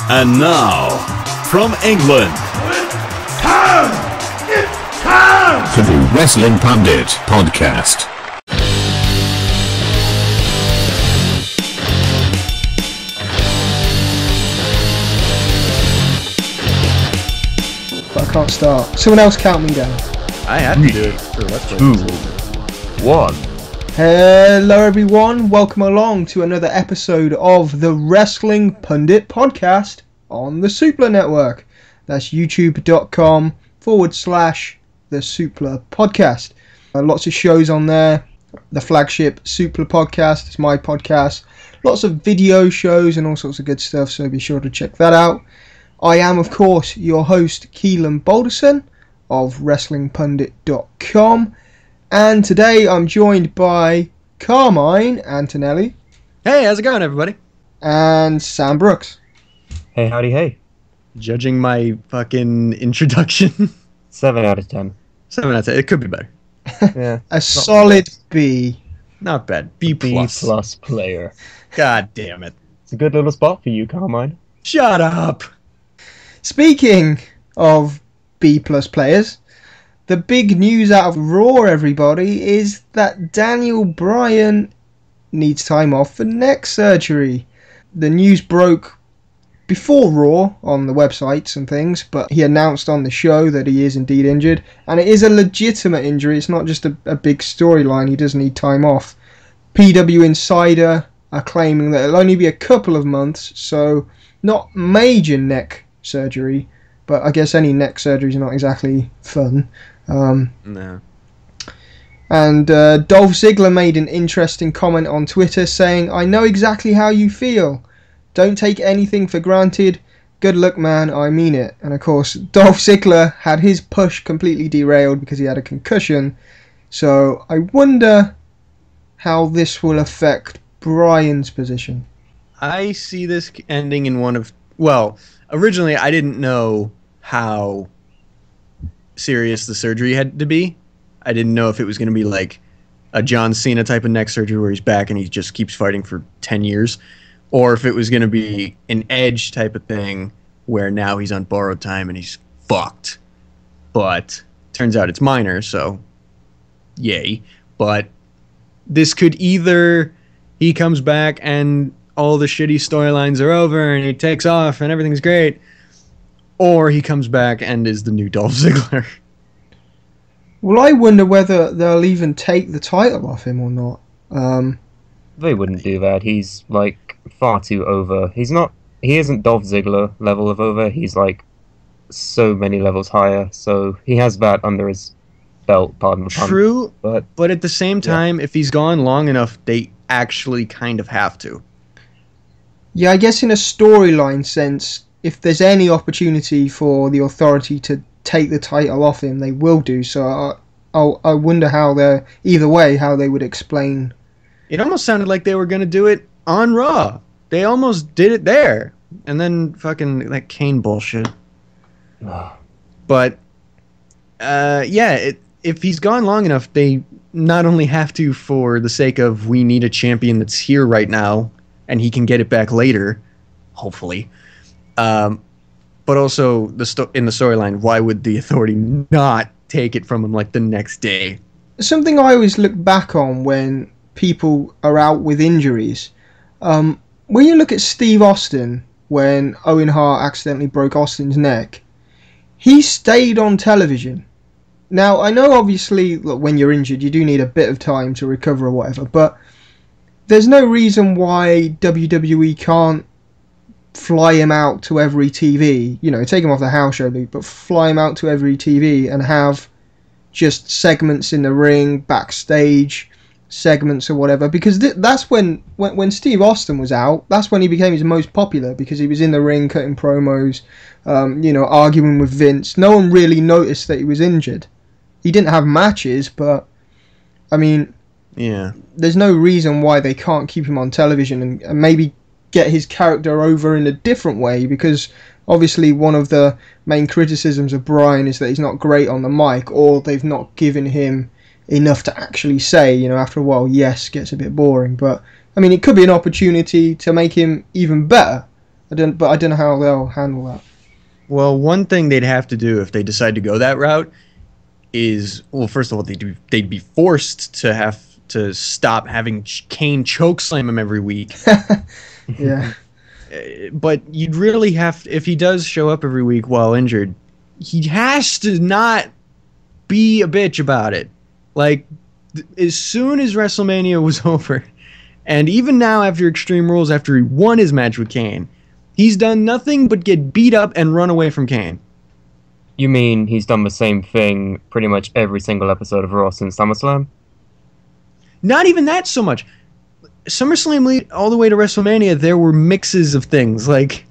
And now, from England, It's time to the Wrestling Pundit podcast. But I can't start. Someone else count me down. I had to do it for Let's Play. 2, 1. Hello everyone, welcome along to another episode of the Wrestling Pundit podcast on the Supla Network. That's youtube.com/the Supla podcast. Lots of shows on there. The flagship Supla podcast is my podcast. Lots of video shows and all sorts of good stuff, so be sure to check that out. I am, of course, your host, Keelan Balderson of WrestlingPundit.com. And today I'm joined by Carmine Antonelli. Hey, how's it going, everybody? And Sam Brooks. Hey, howdy, hey. Judging my fucking introduction. 7 out of 10. 7 out of 10. It could be better. Yeah. A solid B. Not bad. B+. B+ player. God damn it. It's a good little spot for you, Carmine. Shut up. Speaking of B+ players, the big news out of Raw, everybody, is that Daniel Bryan needs time off for neck surgery. The news broke before Raw on the websites and things, but he announced on the show that he is indeed injured, and it is a legitimate injury. It's not just a big storyline. He does need time off. PW Insider are claiming that it'll only be a couple of months, so not major neck surgery, but I guess any neck surgery is not exactly fun. No. And Dolph Ziggler made an interesting comment on Twitter saying, "I know exactly how you feel. Don't take anything for granted. Good luck, man. I mean it." And of course, Dolph Ziggler had his push completely derailed because he had a concussion. So I wonder how this will affect Bryan's position. I see this ending in one of... Well, originally I didn't know how serious the surgery had to be. I didn't know if it was going to be like a John Cena type of neck surgery where he's back and he just keeps fighting for 10 years, or if it was going to be an Edge type of thing where now he's on borrowed time and he's fucked. But turns out it's minor, so yay. But this could either he comes back and all the shitty storylines are over and he takes off and everything's great, or he comes back and is the new Dolph Ziggler. Well, I wonder whether they'll even take the title off him or not. They wouldn't do that. He's, like, far too over. He isn't Dolph Ziggler level of over. He's, like, so many levels higher. So he has that under his belt, pardon the pun. True, but at the same time, if he's gone long enough, they actually kind of have to. Yeah, I guess in a storyline sense, if there's any opportunity for the Authority to take the title off him, they will do. So I wonder how how they would explain. It almost sounded like they were going to do it on Raw. They almost did it there. And then fucking that Kane bullshit. But, if he's gone long enough, they not only have to, for the sake of we need a champion that's here right now, and he can get it back later, hopefully. But also, in the storyline, why would the Authority not take it from him like the next day? Something I always look back on when people are out with injuries. When you look at Steve Austin, when Owen Hart accidentally broke Austin's neck, he stayed on television. Now, I know obviously look, when you're injured, you do need a bit of time to recover or whatever, but there's no reason why WWE can't fly him out to every TV, take him off the house show loop, but fly him out to every TV and have just segments in the ring, backstage, segments or whatever, because that's when Steve Austin was out, that's when he became his most popular, because he was in the ring cutting promos, arguing with Vince. No one really noticed that he was injured. He didn't have matches, but I mean, yeah, there's no reason why they can't keep him on television and maybe get his character over in a different way, because obviously one of the main criticisms of Bryan is that he's not great on the mic, or they've not given him enough to actually say. After a while, yes, gets a bit boring, but I mean, it could be an opportunity to make him even better. But I don't know how they'll handle that. Well, one thing they'd have to do if they decide to go that route is, well, first of all, they'd be forced to have to stop having Kane chokeslam him every week. Yeah. But you'd really have, if he does show up every week while injured, he has to not be a bitch about it. Like, as soon as WrestleMania was over, and even now after Extreme Rules, after he won his match with Kane, he's done nothing but get beat up and run away from Kane. You mean he's done the same thing pretty much every single episode of Raw since SummerSlam? Not even that so much. SummerSlam all the way to WrestleMania, there were mixes of things. Like,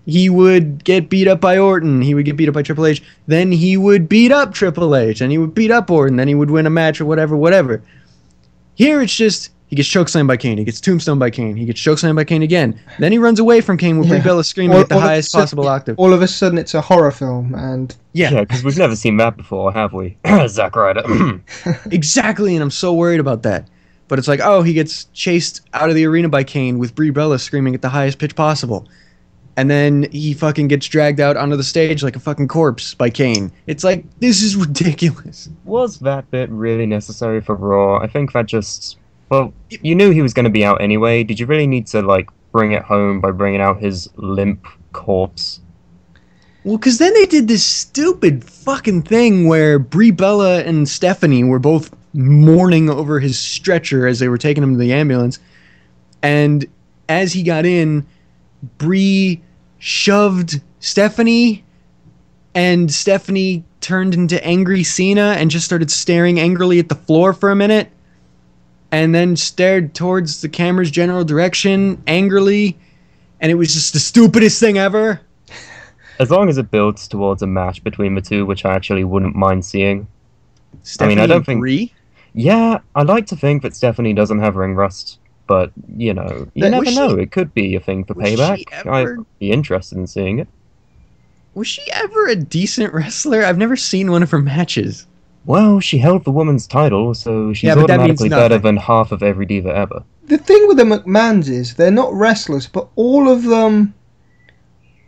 he would get beat up by Orton, he would get beat up by Triple H, then he would beat up Triple H, and he would beat up Orton, then he would win a match or whatever. Here it's just, he gets chokeslammed by Kane, he gets tombstone by Kane, he gets chokeslammed by Kane again, then he runs away from Kane with Brie Bella screaming at the highest possible octave. All of a sudden it's a horror film, and... Yeah, because we've never seen that before, have we? Zack Ryder. Exactly, and I'm so worried about that. But it's like, oh, he gets chased out of the arena by Kane with Brie Bella screaming at the highest pitch possible. And then he fucking gets dragged out onto the stage like a fucking corpse by Kane. It's like, this is ridiculous. Was that bit really necessary for Raw? I think that just... Well, you knew he was going to be out anyway. Did you really need to, like, bring it home by bringing out his limp corpse? Well, because then they did this stupid fucking thing where Brie Bella and Stephanie were both mourning over his stretcher as they were taking him to the ambulance. And as he got in, Brie shoved Stephanie, and Stephanie turned into angry Cena and just started staring angrily at the floor for a minute, and then stared towards the camera's general direction angrily, and it was just the stupidest thing ever. As long as it builds towards a match between the two, which I actually wouldn't mind seeing. Stephanie I don't think... Brie? Yeah, I like to think that Stephanie doesn't have ring rust, but, you know, you never know. It could be a thing for Payback. I'd be interested in seeing it. Was she ever a decent wrestler? I've never seen one of her matches. Well, she held the woman's title, so she's automatically better than half of every diva ever. The thing with the McMahons is, they're not wrestlers, but all of them...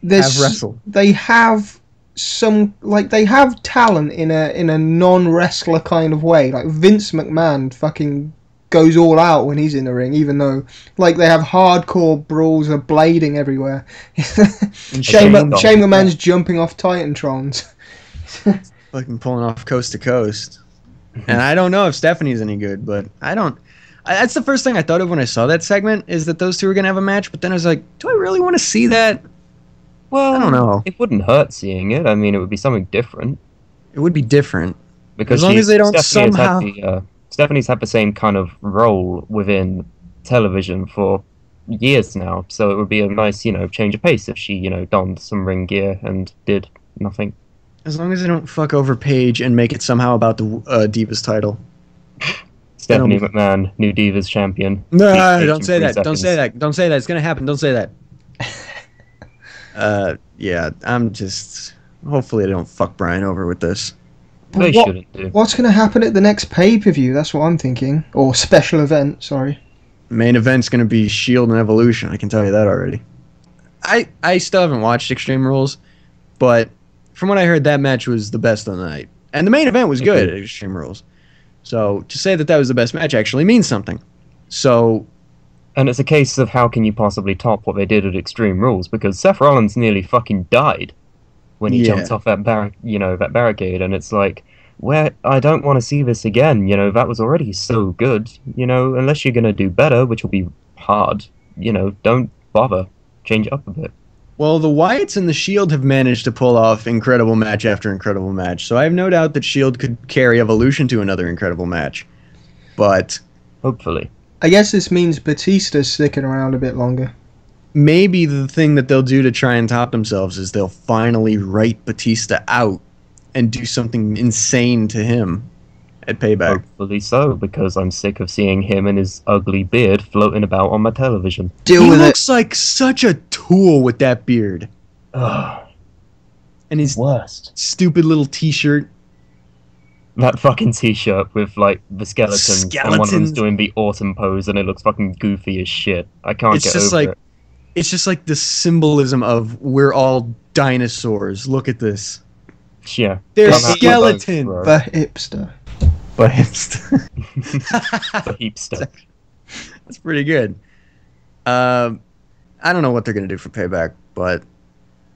Have wrestled. They have some, like, they have talent in a non-wrestler kind of way. Like, Vince McMahon fucking goes all out when he's in the ring, even though, like, they have hardcore brawls of blading everywhere. Shane McMahon's jumping off Titantrons. Fucking pulling off coast to coast. And I don't know if Stephanie's any good, but that's the first thing I thought of when I saw that segment, is that those two were going to have a match, but then I was like, do I really want to see that? Well, I don't know. It wouldn't hurt seeing it. I mean, it would be something different. It would be different. Because as long as they don't somehow... Stephanie's had the same kind of role within television for years now, so it would be a nice, change of pace if she, donned some ring gear and did nothing. As long as they don't fuck over Paige and make it somehow about the Divas title. Stephanie McMahon, new Divas champion. No, don't say that. Don't say that. Don't say that. It's going to happen. Don't say that. Yeah, I'm just... Hopefully they don't fuck Bryan over with this. They shouldn't do. What's going to happen at the next pay-per-view? That's what I'm thinking. Or special event, sorry. Main event's going to be Shield and Evolution, I can tell you that already. I still haven't watched Extreme Rules, but from what I heard, that match was the best of the night. And the main event was good at Extreme Rules. So to say that was the best match actually means something. So... And it's a case of how can you possibly top what they did at Extreme Rules, because Seth Rollins nearly fucking died when he jumped off that that barricade, and it's like, I don't want to see this again, that was already so good, unless you're going to do better, which will be hard, don't bother, change it up a bit. Well, the Wyatts and the Shield have managed to pull off incredible match after incredible match, so I have no doubt that Shield could carry Evolution to another incredible match, but... Hopefully. I guess this means Batista's sticking around a bit longer. Maybe the thing that they'll do to try and top themselves is they'll finally write Batista out and do something insane to him at Payback. Hopefully so, because I'm sick of seeing him and his ugly beard floating about on my television. He looks like such a tool with that beard. Ugh. And his worst stupid little t-shirt. That fucking t-shirt with, like, the skeletons, and one of them's doing the autumn pose, and it looks fucking goofy as shit. I can't get over it. it's just like the symbolism of we're all dinosaurs. Look at this. Yeah. They're Don't have to skeletons. vote, bro. The hipster. But hipster. The heapster. That's pretty good. I don't know what they're gonna do for Payback, but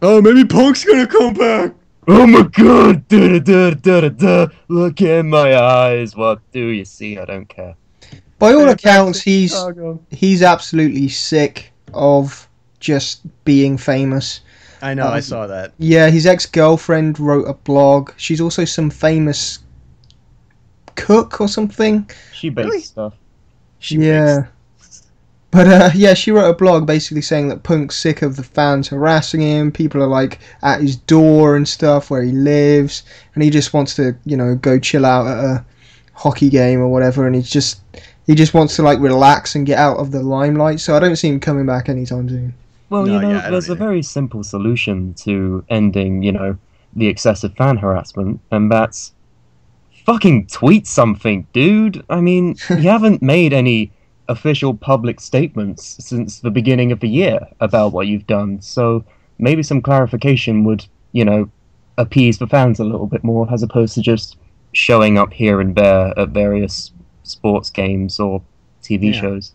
maybe Punk's gonna come back. Oh my god! Da, da, da, da, da. Look in my eyes. What do you see? I don't care. By all Payback accounts, to Chicago. he's absolutely sick of just being famous. I know. I saw that. Yeah, his ex-girlfriend wrote a blog. She's also some famous cook or something. She bakes Really? stuff. Yeah. But yeah, she wrote a blog basically saying that Punk's sick of the fans harassing him. People are like at his door and stuff where he lives, and he just wants to, go chill out at a hockey game or whatever. And he just wants to like relax and get out of the limelight. So I don't see him coming back anytime soon. Well, No, yeah, I don't there's a either. very simple solution to ending, the excessive fan harassment, and that's fucking tweet something, dude. I mean, you haven't made any official public statements since the beginning of the year about what you've done, so maybe some clarification would, appease the fans a little bit more, as opposed to just showing up here and there at various sports games or TV Yeah. shows.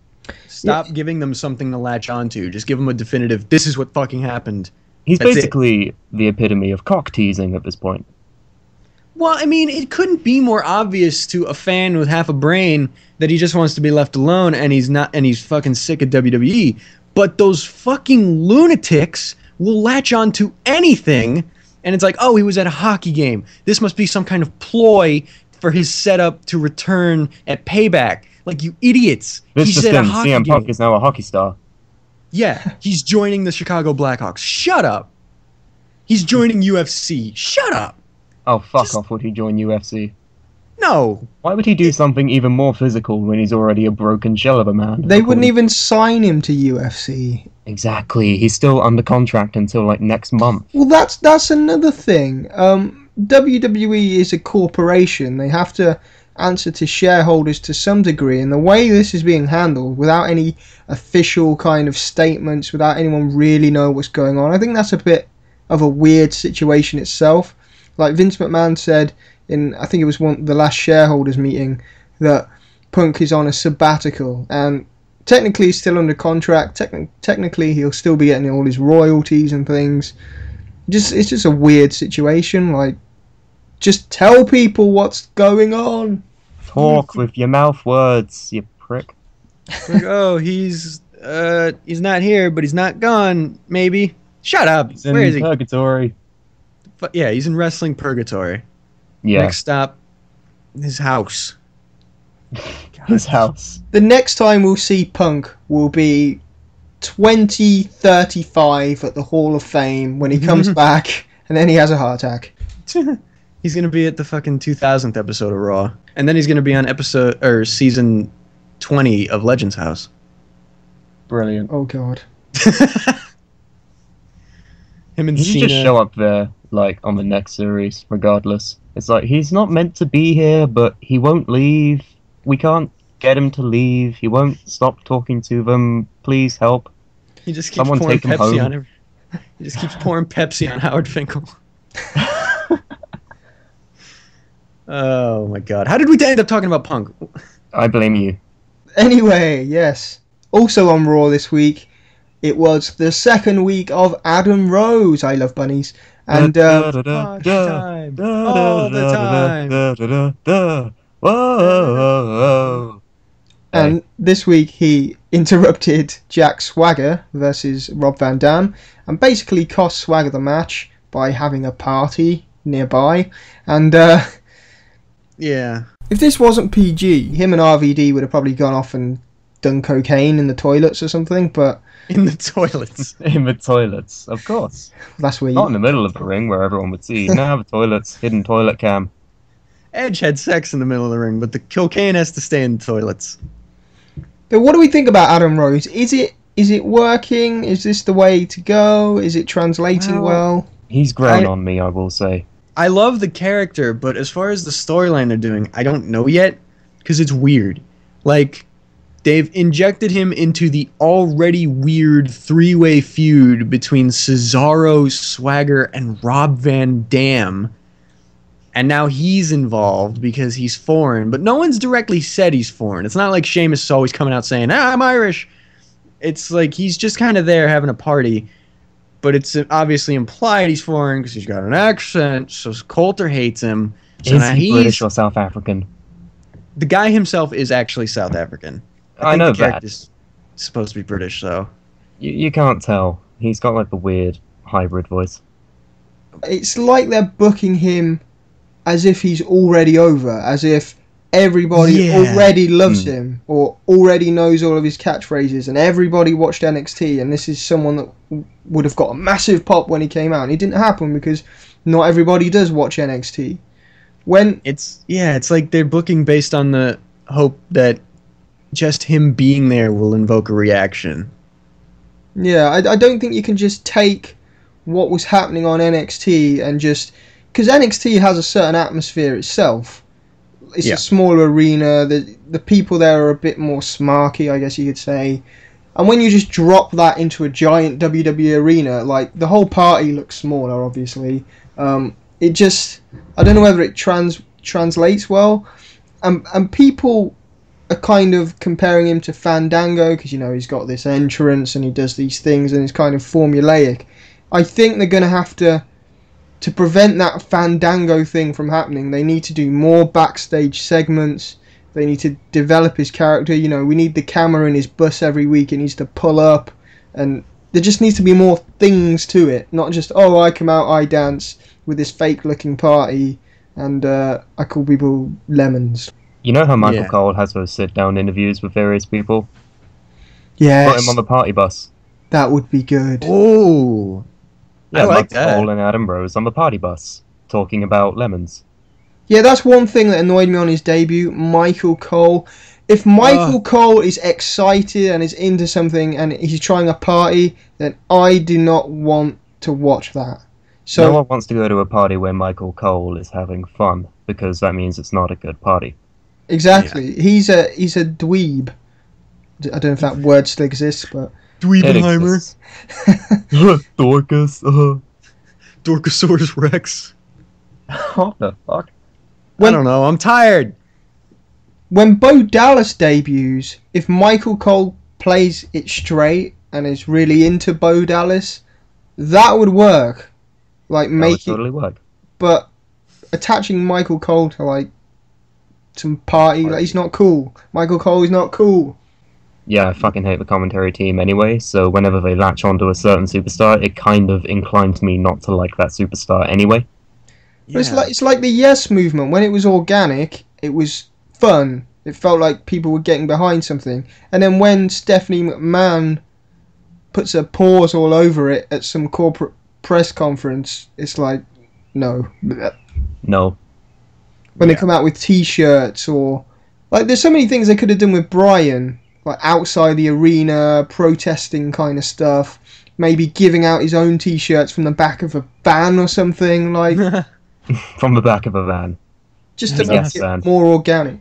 Stop giving them something to latch onto. Just give them a definitive. This is what fucking happened. He's That's it. basically the epitome of cock teasing at this point. Well, I mean, it couldn't be more obvious to a fan with half a brain that he just wants to be left alone and he's fucking sick of WWE. But those fucking lunatics will latch on to anything, and it's like, oh, he was at a hockey game. This must be some kind of ploy for his setup to return at Payback. Like, you idiots. This He's just at a in, hockey CM game. Punk is now a hockey star. Yeah, he's joining the Chicago Blackhawks. Shut up. He's joining UFC. Shut up. Oh, fuck Just- off, would he join UFC? No. Why would he do something even more physical when he's already a broken shell of a man? They wouldn't even sign him to UFC. Exactly, he's still under contract until, like, next month. Well, that's another thing. WWE is a corporation. They have to answer to shareholders to some degree, and the way this is being handled, without any official kind of statements, without anyone really knowing what's going on, I think that's a bit of a weird situation itself. Like Vince McMahon said in, I think it was the last shareholders meeting, that Punk is on a sabbatical, and technically he's still under contract. Technically he'll still be getting all his royalties and things. It's just a weird situation. Like, just tell people what's going on. Talk with your mouth words, you prick. Like, oh, he's not here, but he's not gone, maybe. Shut up. He's in Where is he? purgatory. Yeah, he's in wrestling purgatory. Yeah, Next stop, his house. his house. The next time we'll see Punk will be 2035 at the Hall of Fame when he comes back, and then he has a heart attack. He's gonna be at the fucking 2000th episode of Raw, and then he's gonna be on season 20 of Legends House. Brilliant. Oh god. Him and He should Cena. just show up there, like, on the next series, regardless. It's like, he's not meant to be here, but he won't leave. We can't get him to leave. He won't stop talking to them. Please help. He just keeps Someone pouring take him Pepsi home. on him. He just keeps pouring Pepsi on Howard Finkel. Oh my god! How did we end up talking about Punk? I blame you. Anyway, yes. Also on Raw this week, it was the second week of Adam Rose. I love bunnies. And All the time. All the time. Whoa. and this week he interrupted Jack Swagger versus Rob Van Dam and basically cost Swagger the match by having a party nearby. And Yeah. if this wasn't PG, him and RVD would have probably gone off and done cocaine in the toilets or something, but In the toilets. In the toilets, of course. that's where Not in you... the middle of the ring where everyone would see. No, the toilets, hidden toilet cam. Edge had sex in the middle of the ring, but the cocaine has to stay in the toilets. But what do we think about Adam Rose? Is it working? Is this the way to go? Is it translating well? He's grown I- on me, I will say. I love the character, but as far as the storyline they're doing, I don't know yet, because it's weird. Like, they've injected him into the already weird three-way feud between Cesaro, Swagger, and Rob Van Dam. And now he's involved because he's foreign. But no one's directly said he's foreign. It's not like Sheamus is always coming out saying, I'm Irish. It's like he's just kind of there having a party. But it's obviously implied he's foreign because he's got an accent. So Coulter hates him. So Is he British or South African? The guy himself is actually South African. I know the that. character's supposed to be British, though. You can't tell. He's got like the weird hybrid voice. It's like they're booking him as if he's already over, as if everybody already loves him or already knows all of his catchphrases, and everybody watched NXT, and this is someone that would have got a massive pop when he came out. And it didn't happen because not everybody does watch NXT. It's like they're booking based on the hope that just him being there will invoke a reaction. Yeah, I don't think you can just take what was happening on NXT and just... Because NXT has a certain atmosphere itself. It's a smaller arena. The people there are a bit more smarky, I guess you could say. And when you just drop that into a giant WWE arena, like, the whole party looks smaller, obviously. It just... I don't know whether it translates well. And people are kind of comparing him to Fandango because, you know, he's got this entrance and he does these things and it's kind of formulaic. I think they're going to have to prevent that Fandango thing from happening. They need to do more backstage segments. They need to develop his character. You know, we need the camera in his bus every week. It needs to pull up. And there just needs to be more things to it. Not just, oh, I come out, I dance with this fake-looking party and I call people lemons. You know how Michael Cole has those sit-down interviews with various people? Yes. Put him on the party bus. That would be good. Oh, yeah, I like Michael that. Cole and Adam Rose on the party bus, talking about lemons. Yeah, that's one thing that annoyed me on his debut, Michael Cole. If Michael Cole is excited and is into something and he's trying a party, then I do not want to watch that. So no one wants to go to a party where Michael Cole is having fun, because that means it's not a good party. Exactly. Yeah. He's a dweeb. I don't know if that word still exists, but... Dweebenheimer. Dorcas. Dorcosaurus Rex. What the fuck? I don't know. I'm tired. When Bo Dallas debuts, if Michael Cole plays it straight and is really into Bo Dallas, that would work. Like, make that would totally work. But attaching Michael Cole to, like, some party, like, he's not cool. Michael Cole is not cool. Yeah, I fucking hate the commentary team anyway, so whenever they latch onto a certain superstar, it kind of inclines me not to like that superstar anyway. Yeah. But it's like the Yes movement. When it was organic, it was fun. It felt like people were getting behind something. And then when Stephanie McMahon puts a pause all over it at some corporate press conference, it's like, no. No. When they come out with T-shirts or... Like, there's so many things they could have done with Bryan. Like, outside the arena, protesting kind of stuff. Maybe giving out his own T-shirts from the back of a van or something, like... From the back of a van. Just to make it more organic.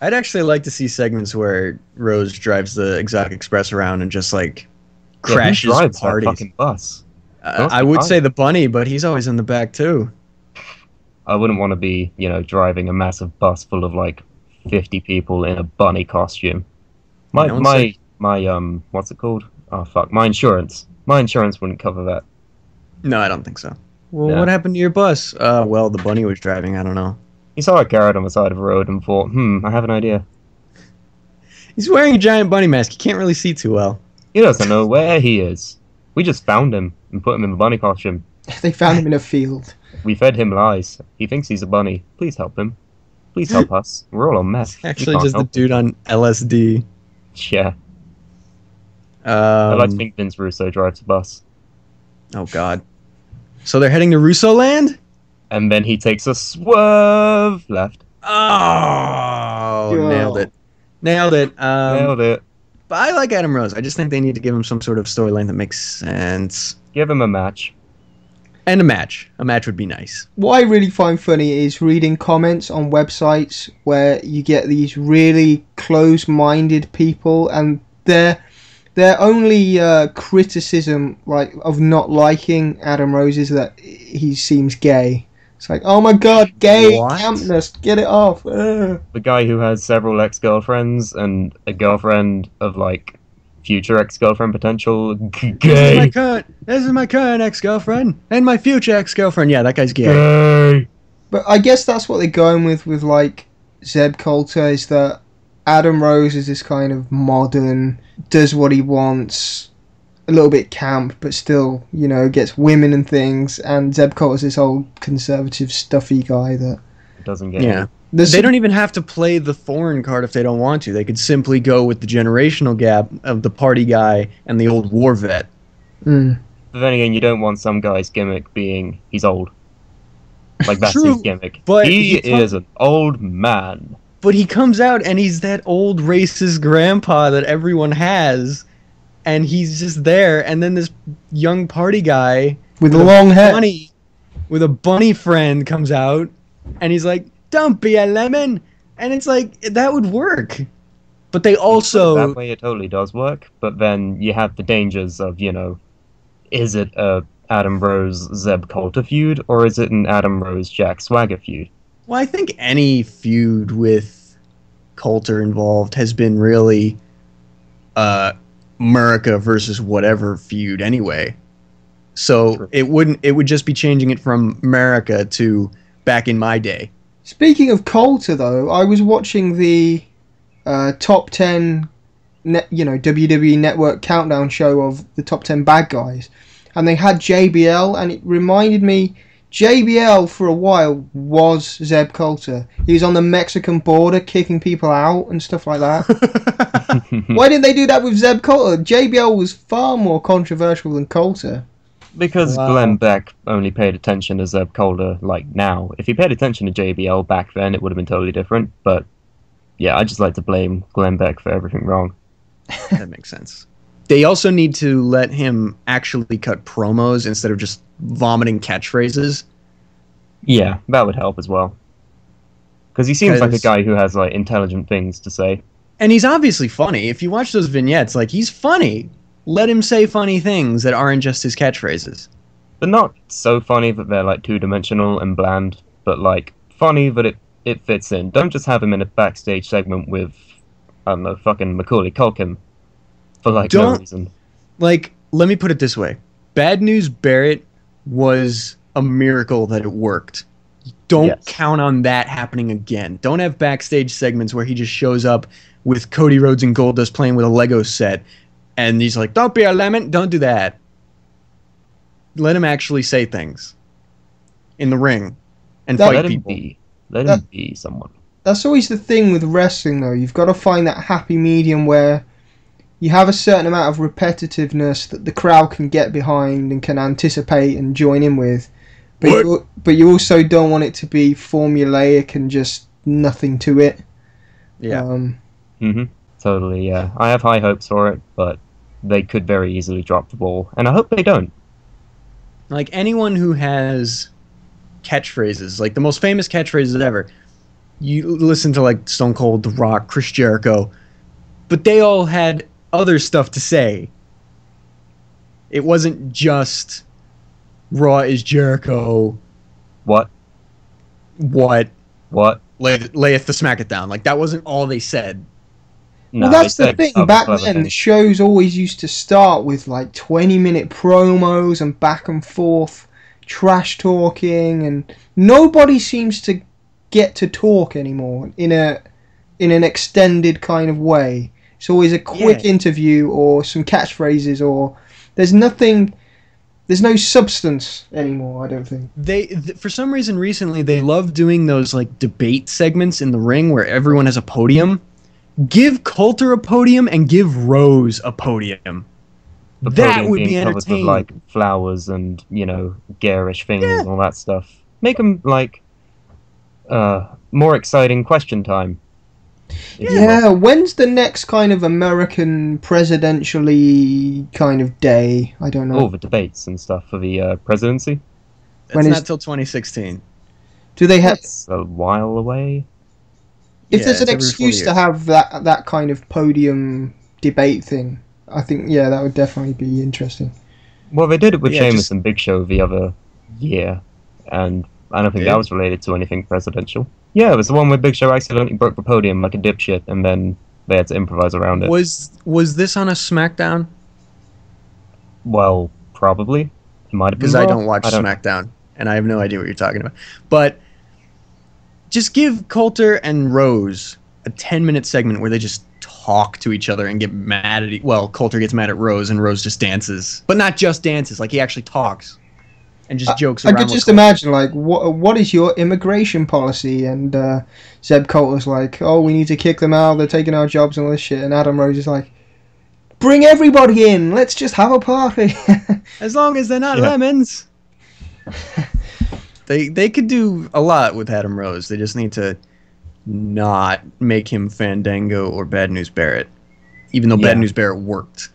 I'd actually like to see segments where Rose drives the Exotic Express around and just, like, crashes drives parties. That fucking bus? I would say the bunny, but he's always in the back, too. I wouldn't want to be, you know, driving a massive bus full of, like, 50 people in a bunny costume. My what's it called? Oh fuck, my insurance wouldn't cover that. No, I don't think so. Well, what happened to your bus? Well, the bunny was driving, I don't know. He saw a carrot on the side of the road and thought, I have an idea. He's wearing a giant bunny mask, you can't really see too well. He doesn't know where he is. We just found him and put him in the bunny costume. They found him in a field. We fed him lies. He thinks he's a bunny. Please help him. Please help us. We're all a mess. Actually, just the dude on LSD. Yeah. I like to think Vince Russo drives the bus. Oh, God. So they're heading to Russo Land? And then he takes a swerve left. Oh, nailed it. Nailed it. But I like Adam Rose. I just think they need to give him some sort of storyline that makes sense. Give him a match. And a match. A match would be nice. What I really find funny is reading comments on websites where you get these really close-minded people, and their only criticism, like, of not liking Adam Rose is that he seems gay. It's like, oh my god, gay campness, get it off. Ugh. The guy who has several ex-girlfriends and a girlfriend of, like, future ex-girlfriend potential. Gay. This is my current ex-girlfriend and my future ex-girlfriend. Yeah, that guy's gay. Gay. But I guess that's what they're going with like Zeb Coulter, is that Adam Rose is this kind of modern, does what he wants, a little bit camp, but still, you know, gets women and things, and Zeb Coulter's this old conservative stuffy guy that doesn't get yeah. it. They don't even have to play the foreign card if they don't want to. They could simply go with the generational gap of the party guy and the old war vet. But then again, you don't want some guy's gimmick being he's old. Like, that's his gimmick. But he is an old man. But he comes out and he's that old racist grandpa that everyone has, and he's just there. And then this young party guy with a long hair, with a bunny friend comes out, and he's like, "Don't be a lemon," and it's like, that would work. But they also that way it totally does work. But then you have the dangers of, you know, is it a Adam Rose Zeb Coulter feud, or is it an Adam Rose Jack Swagger feud? Well, I think any feud with Coulter involved has been really America versus whatever feud anyway. So True. it would just be changing it from America to back in my day. Speaking of Coulter, though, I was watching the top 10 WWE Network countdown show of the top 10 bad guys, and they had JBL, and it reminded me, JBL for a while was Zeb Coulter. He was on the Mexican border kicking people out and stuff like that. Why didn't they do that with Zeb Coulter? JBL was far more controversial than Coulter. Because Glenn Beck only paid attention to Zeb Coulter, like, now. If he paid attention to JBL back then, it would have been totally different. But, yeah, I just like to blame Glenn Beck for everything wrong. That makes sense. They also need to let him actually cut promos instead of just vomiting catchphrases. Yeah, that would help as well. Because he seems like a guy who has, like, intelligent things to say. And he's obviously funny. If you watch those vignettes, like, he's funny. Let him say funny things that aren't just his catchphrases. But not so funny that they're, like, two-dimensional and bland, but, like, funny that it fits in. Don't just have him in a backstage segment with, I don't know, fucking Macaulay Culkin for, like, no reason. Like, let me put it this way. Bad News Barrett was a miracle that it worked. Don't count on that happening again. Don't have backstage segments where he just shows up with Cody Rhodes and Goldust playing with a Lego set, and he's like, "Don't be a lemon." Don't do that. Let him actually say things in the ring and fight people. Let him be someone. That's always the thing with wrestling, though. You've got to find that happy medium where you have a certain amount of repetitiveness that the crowd can get behind and can anticipate and join in with. But you also don't want it to be formulaic and just nothing to it. Yeah. Totally, yeah. I have high hopes for it, but they could very easily drop the ball. And I hope they don't. Like, anyone who has catchphrases, like the most famous catchphrases ever, you listen to, like, Stone Cold, The Rock, Chris Jericho, but they all had other stuff to say. It wasn't just Raw is Jericho. What? Layeth the smack it down. Like, that wasn't all they said. No, well, that's the thing. Back then, the shows always used to start with like 20-minute promos and back and forth trash talking, and nobody seems to get to talk anymore in an extended kind of way. It's always a quick interview or some catchphrases, or there's no substance anymore, I don't think. For some reason recently, they love doing those, like, debate segments in the ring where everyone has a podium. Give Coulter a podium and give Rose a podium. That would be entertaining. With, like, flowers and, you know, garish things and all that stuff. Make them, like, more exciting question time. Yeah, when's the next kind of American presidentially kind of day? I don't know. Oh, the debates and stuff for the presidency? It's not till 2016. Do they have? That's a while away. If Yeah, there's an it's every 4 excuse to years. have that kind of podium debate thing, I think that would definitely be interesting. Well, they did it with Yeah, Sheamus just- and Big Show the other year, and I don't think Did? that was related to anything presidential. Yeah, it was the one where Big Show accidentally broke the podium like a dipshit, and then they had to improvise around it. Was this on a SmackDown? Well, probably. It might have been Because I Raw. don't watch SmackDown, and I have no idea what you're talking about. But just give Coulter and Rose a 10-minute segment where they just talk to each other and get mad at Coulter gets mad at Rose, and Rose just dances. But not just dances, like he actually talks and just jokes I around. could with just Coulter. imagine, like, what is your immigration policy? And Zeb Coulter's like, oh, we need to kick them out, they're taking our jobs and all this shit. And Adam Rose is like, bring everybody in, let's just have a party. As long as they're not Yeah. lemons. They could do a lot with Adam Rose. They just need to not make him Fandango or Bad News Barrett. Even though Bad Yeah. News Barrett worked.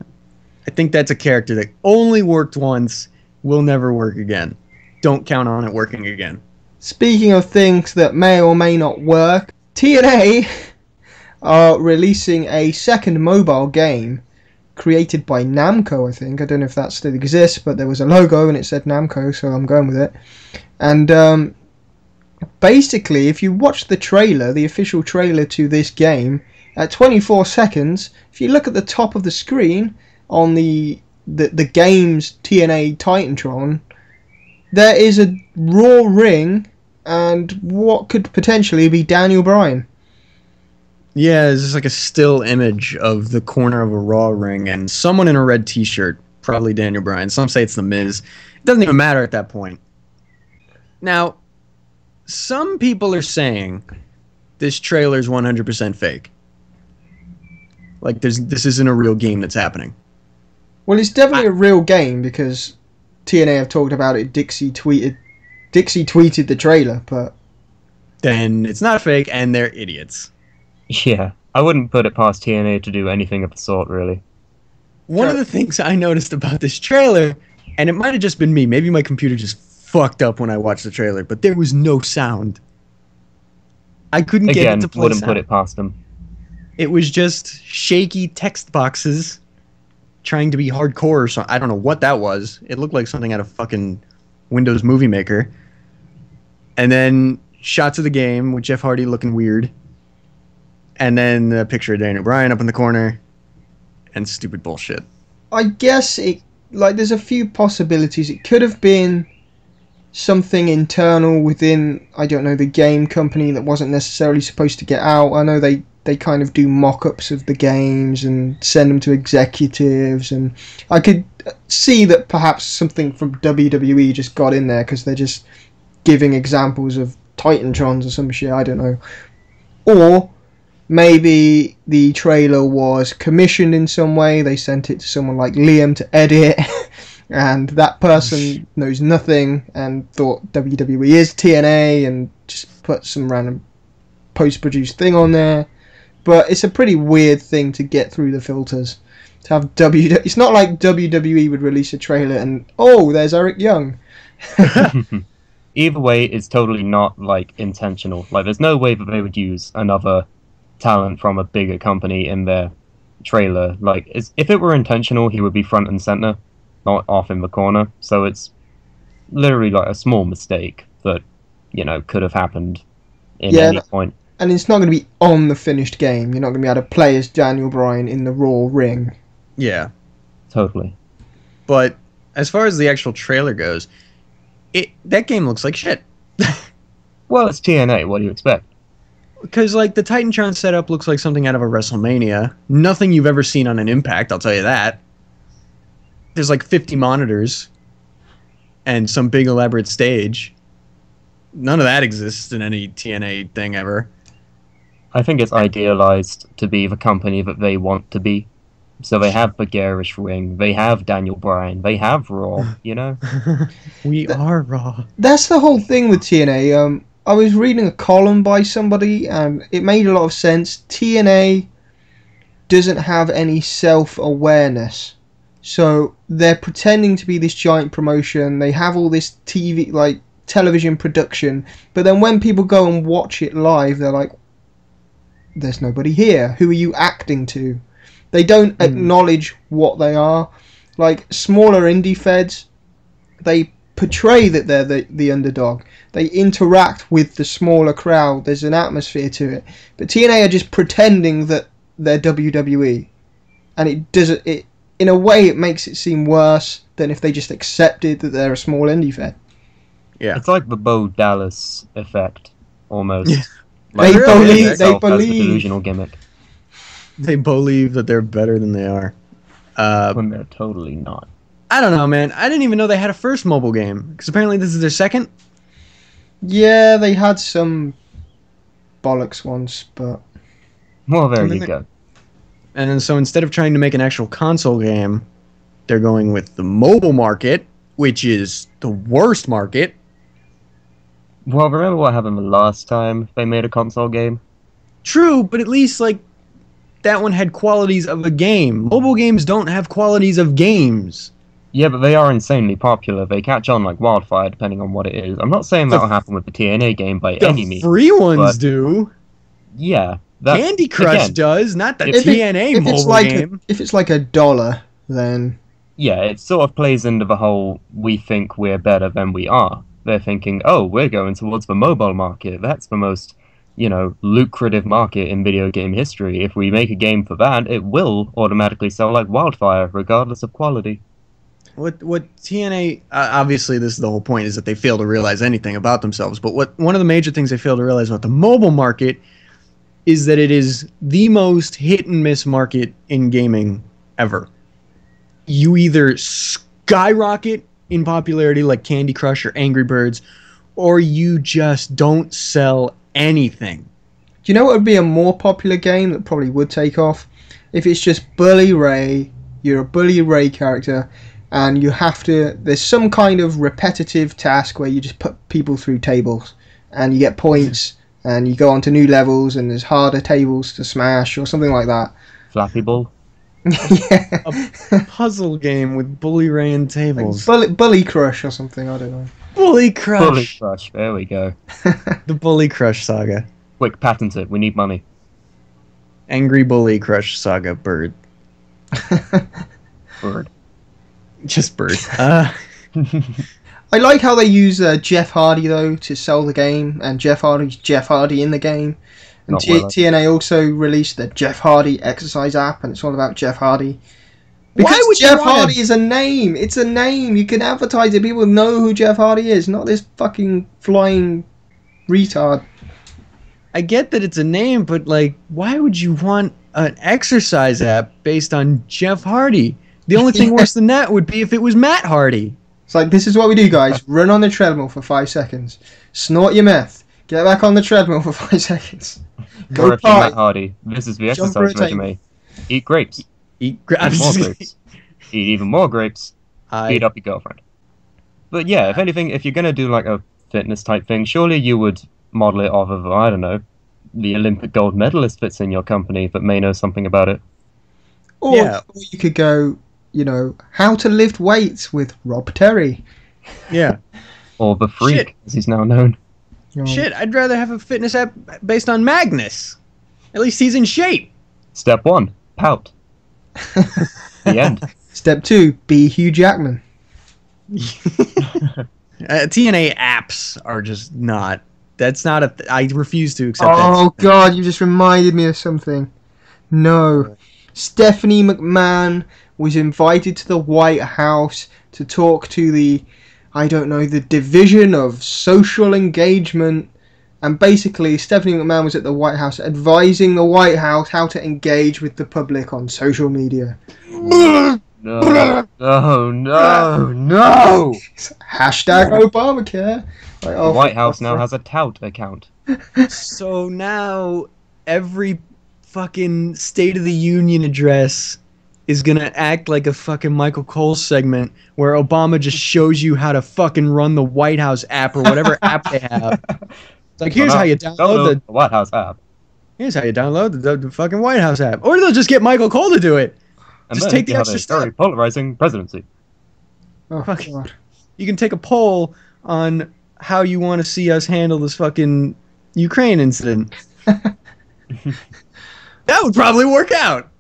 I think that's a character that only worked once, will never work again. Don't count on it working again. Speaking of things that may or may not work, TNA are releasing a second mobile game created by Namco, I think. I don't know if that still exists, but there was a logo and it said Namco, so I'm going with it. And basically, if you watch the trailer, the official trailer to this game, at 24 seconds, if you look at the top of the screen on the game's TNA Titantron, there is a Raw ring and what could potentially be Daniel Bryan. Yeah, it's just like a still image of the corner of a Raw ring and someone in a red t-shirt, probably Daniel Bryan. Some say it's The Miz. It doesn't even matter at that point. Now, some people are saying this trailer is 100% fake. Like, this isn't a real game that's happening. Well, it's definitely a real game because TNA have talked about it. Dixie tweeted the trailer, but Then it's not fake, and they're idiots. Yeah, I wouldn't put it past TNA to do anything of the sort, really. One of the things I noticed about this trailer, and it might have just been me, maybe my computer just fucked up when I watched the trailer, but there was no sound. I couldn't get Again, it to play wouldn't sound. put it past them. It was just shaky text boxes trying to be hardcore or something. I don't know what that was. It looked like something out of fucking Windows Movie Maker. And then shots of the game with Jeff Hardy looking weird. And then a picture of Daniel Bryan up in the corner. And stupid bullshit. I guess there's a few possibilities. It could have been something internal within, I don't know, the game company that wasn't necessarily supposed to get out. I know they kind of do mock-ups of the games and send them to executives, and I could see that perhaps something from WWE just got in there because they're just giving examples of Titantrons or some shit, I don't know. Or maybe the trailer was commissioned in some way, they sent it to someone like Liam to edit, and that person knows nothing and thought WWE is TNA and just put some random post-produced thing on there. But it's a pretty weird thing to get through the filters. To have it's not like WWE would release a trailer and, oh, there's Eric Young. Either way, it's totally not, like, intentional. Like, there's no way that they would use another talent from a bigger company in their trailer. Like, if it were intentional, he would be front and center, not off in the corner. So it's literally, like, a small mistake that, could have happened in any point. And it's not going to be on the finished game. You're not going to be able to play as Daniel Bryan in the Raw ring. Yeah. Totally. But as far as the actual trailer goes, that game looks like shit. Well, it's TNA. What do you expect? Because, like, the Titantron setup looks like something out of a WrestleMania. Nothing you've ever seen on an Impact, I'll tell you that. There's, like, 50 monitors and some big elaborate stage. None of that exists in any TNA thing ever. I think it's idealized to be the company that they want to be. So they have the garish ring, they have Daniel Bryan, they have Raw, We are Raw. That's the whole thing with TNA. I was reading a column by somebody and it made a lot of sense. TNA doesn't have any self-awareness. So they're pretending to be this giant promotion. They have all this TV, like television production, but then when people go and watch it live, they're like, "There's nobody here. Who are you acting to?" They don't acknowledge what they are. Like smaller indie feds, they portray that they're the underdog. They interact with the smaller crowd. There's an atmosphere to it. But TNA are just pretending that they're WWE, and it doesn't. It in a way it makes it seem worse than if they just accepted that they're a small indie fed. Yeah, It's like the Bo Dallas effect, almost. Yeah. Like, They believe- itself they as the believe- delusional gimmick they believe that they're better than they are. when they're totally not. I don't know, man. I didn't even know they had a first mobile game, because apparently this is their second. Yeah, they had some bollocks once, but Well, there I mean, you go. And then so instead of trying to make an actual console game, they're going with the mobile market, which is the worst market. Well, remember what happened the last time they made a console game? True, but at least like that one had qualities of a game. Mobile games don't have qualities of games. Yeah, but they are insanely popular. They catch on like wildfire, depending on what it is. I'm not saying that'll happen with the TNA game by any The means. free ones but- do. Yeah. That, Candy Crush again, does, not the if TNA if mobile it's like game. if it's like $1, then Yeah, it sort of plays into the whole, we think we're better than we are. They're thinking, oh, we're going towards the mobile market. That's the most, lucrative market in video game history. If we make a game for that, it will automatically sell like wildfire, regardless of quality. What TNA obviously this is the whole point, is that they fail to realize anything about themselves. But one of the major things they fail to realize about the mobile market is that it is the most hit and miss market in gaming ever. You either skyrocket in popularity like Candy Crush or Angry Birds, or you just don't sell anything. do you know what would be a more popular game that probably would take off? If it's just Bully Ray, you're a Bully Ray character, and you have to, there's some kind of repetitive task where you just put people through tables, and you get points, and you go on to new levels, and there's harder tables to smash, or something like that. Flappy Ball? Yeah. A puzzle game with Bully Ray and tables. Bully Crush or something, I don't know. Bully Crush. Bully Crush, there we go. The Bully Crush saga. Quick, patent it, we need money. Angry Bully Crush saga bird. Word. Just bird. I like how they use Jeff Hardy though to sell the game, and Jeff Hardy's Jeff Hardy in the game. And Not well. TNA also released the Jeff Hardy exercise app, and it's all about Jeff Hardy. Because Why would you Jeff wanna- Hardy is a name. It's a name. You can advertise it. People know who Jeff Hardy is, not this fucking flying retard. I get that it's a name, but like, why would you want an exercise app based on Jeff Hardy? The only thing worse than that would be if it was Matt Hardy. It's like, this is what we do, guys. Run on the treadmill for 5 seconds. Snort your meth. Get back on the treadmill for 5 seconds. Or Go if you're Matt party. Hardy, this is the Jump for a exercise regimen. Eat grapes. Eat Eat more grapes. Eat even more grapes. Beat up your girlfriend. But yeah, if anything, if you're gonna do like a fitness type thing, surely you would model it off of, I don't know, the Olympic gold medalist that's in your company that may know something about it. Or, Yeah. or you could go, how to lift weights with Rob Terry. Yeah. Or the Freak, Shit. as he's now known. Shit, I'd rather have a fitness app based on Magnus. At least he's in shape. Step 1, pout. The end. Step 2, be Hugh Jackman. TNA apps are just not. That's not a. I refuse to accept Oh that. God, you just reminded me of something. No. Stephanie McMahon was invited to the White House to talk to the Division of Social Engagement. And basically, Stephanie McMahon was at the White House advising the White House how to engage with the public on social media. No, no, no, no! Hashtag Obamacare. Like, The oh, White House now has a tout account. So now every fucking State of the Union address is gonna act like a fucking Michael Cole segment where Obama just shows you how to fucking run the White House app or whatever app they have. It's like, here's how you download the White House app. the fucking White House app. Or they'll just get Michael Cole to do it. And Just then take the you have extra a step. very polarizing presidency. Oh, Fuck. God. You can take a poll on how you want to see us handle this fucking Ukraine incident. That would probably work out.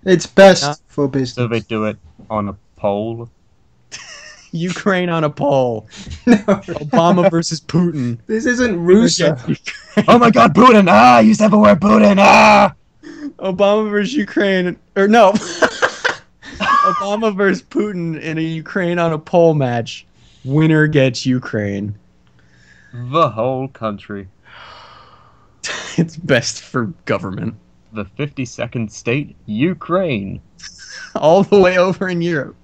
It's best Nah. for business. So they do it on a poll. Ukraine on a poll. No, Obama versus Putin. this isn't Russo. Oh my god, Putin! Ah, you said the word Putin! Ah! Obama versus Ukraine. Or no. Obama versus Putin in a Ukraine on a pole match. Winner gets Ukraine. The whole country. It's best for government. The 52nd state, Ukraine. All the way over in Europe.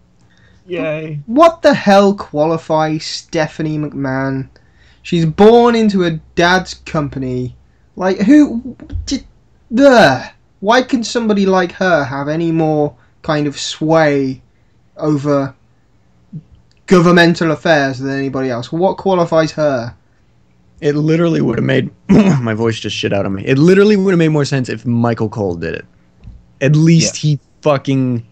Yay. What the hell qualifies Stephanie McMahon? She's born into a dad's company. Like, who... Why can somebody like her have any more kind of sway over governmental affairs than anybody else? What qualifies her? It literally would have made... my voice just shit out of me. It literally would have made more sense if Michael Cole did it. At least he fucking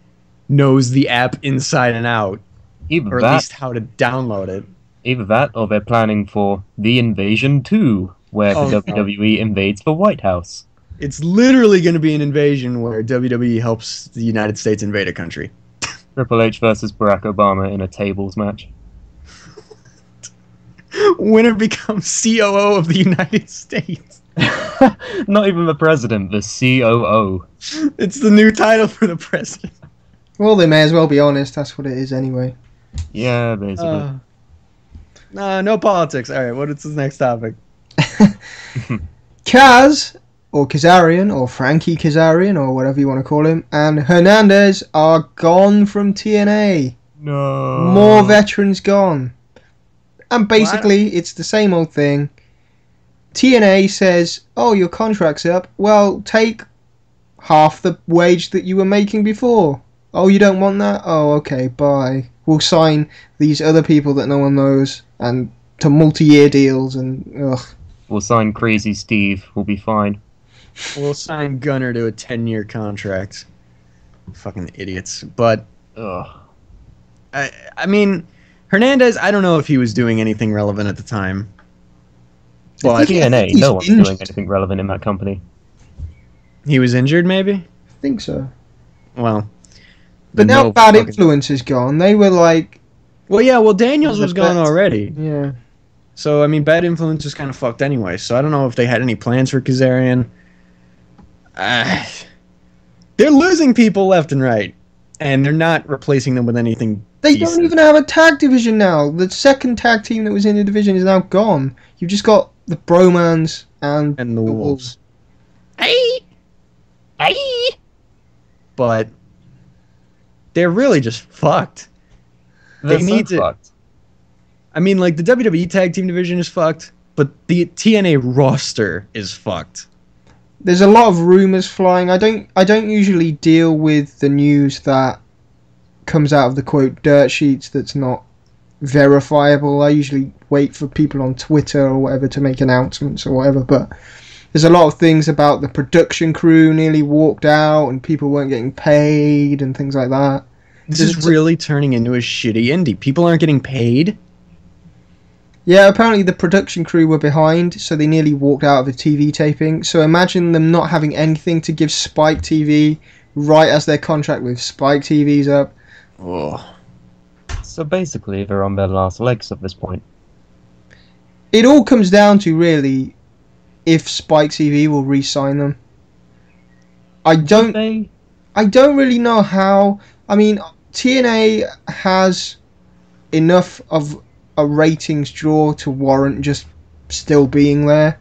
knows the app inside and out. Either Or at that, least how to download it. either that, or they're planning for The Invasion 2, where Oh, the no. WWE invades the White House. It's literally going to be an invasion where WWE helps the United States invade a country. Triple H versus Barack Obama in a tables match. Winner becomes COO of the United States. Not even the president, the COO. It's the new title for the president. Well, they may as well be honest. That's what it is anyway. Yeah, basically. No politics. All right, what is the next topic? Kaz, or Kazarian, or Frankie Kazarian, or whatever you want to call him, and Hernandez are gone from TNA. No. More veterans gone. And basically, it's the same old thing. TNA says, oh, your contract's up. Well, take half the wage that you were making before. Oh, you don't want that? Oh, okay, bye. We'll sign these other people that no one knows, and to multi-year deals, and ugh. We'll sign Crazy Steve. We'll be fine. We'll sign Gunner to a 10-year contract. Fucking idiots. But, Ugh. I mean, Hernandez, I don't know if he was doing anything relevant at the time. But TNA, he's no one's injured. doing anything relevant in that company. he was injured, maybe? I think so. Well. But then now no Bad fucking- Influence is gone. They were like, Well, yeah, well, Daniels The was gone best. already. yeah. So, I mean, Bad Influence is kind of fucked anyway. So, I don't know if they had any plans for Kazarian. They're losing people left and right. And they're not replacing them with anything They decent. don't even have a tag division now. The second tag team that was in the division is now gone. You've just got the Bromans and And the Wolves. Hey! Hey! But they're really just fucked. They're They need to- fucked. I mean, like, the WWE Tag Team division is fucked, but the TNA roster is fucked. There's a lot of rumors flying. I don't usually deal with the news that comes out of the quote dirt sheets that's not verifiable. I usually wait for people on Twitter or whatever to make announcements or whatever, but there's a lot of things about the production crew nearly walked out and people weren't getting paid and things like that. This is really turning into a shitty indie. People aren't getting paid. Yeah, apparently the production crew were behind, so they nearly walked out of a TV taping. So imagine them not having anything to give Spike TV right as their contract with Spike TV's up. Oh. So basically, they're on their last legs at this point. It all comes down to, really, if Spike TV will re-sign them. I don't really know how. I mean, TNA has enough of a ratings draw to warrant just still being there,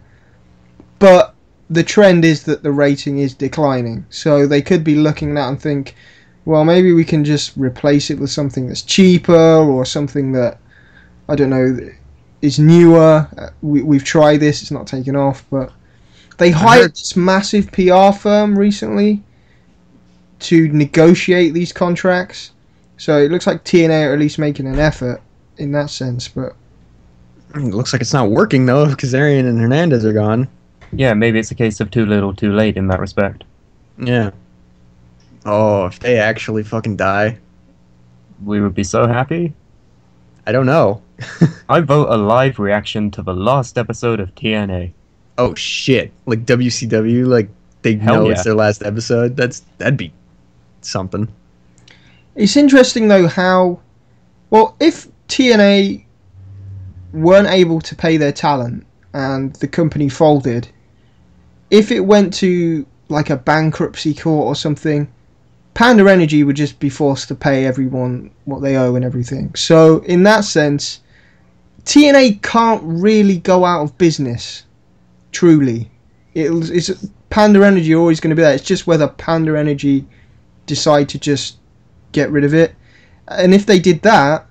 but the trend is that the rating is declining, so they could be looking at that and think, well, maybe we can just replace it with something that's cheaper or something that, I don't know, is newer. We've tried this, it's not taken off, but they hired this massive PR firm recently to negotiate these contracts, so it looks like TNA are at least making an effort in that sense, but It looks like it's not working, though, if Kazarian and Hernandez are gone. Yeah, maybe it's a case of too little, too late in that respect. Yeah. Oh, if they actually fucking die. We would be so happy. I don't know. I vote a live reaction to the last episode of TNA. Oh shit! Like WCW, like they Hell know yeah. it's their last episode. That'd be something. It's interesting though how, well, if TNA weren't able to pay their talent and the company folded, if it went to like a bankruptcy court or something, Panda Energy would just be forced to pay everyone what they owe and everything. So in that sense, TNA can't really go out of business. Truly, it's Panda Energy are always going to be there. It's just whether Panda Energy decide to just get rid of it. And if they did that,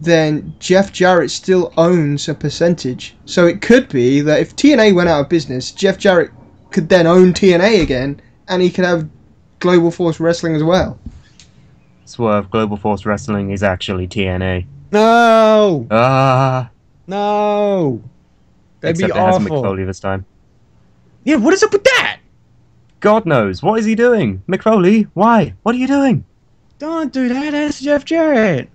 then Jeff Jarrett still owns a percentage. So it could be that if TNA went out of business, Jeff Jarrett could then own TNA again, and he could have Global Force Wrestling as well. Swerve, Global Force Wrestling is actually TNA. No, Ah. no, that'd Except be it has awful. McFoley this time. Yeah, what is up with that? God knows. What is he doing? McFoley, why? What are you doing? Don't do that. That's Jeff Jarrett.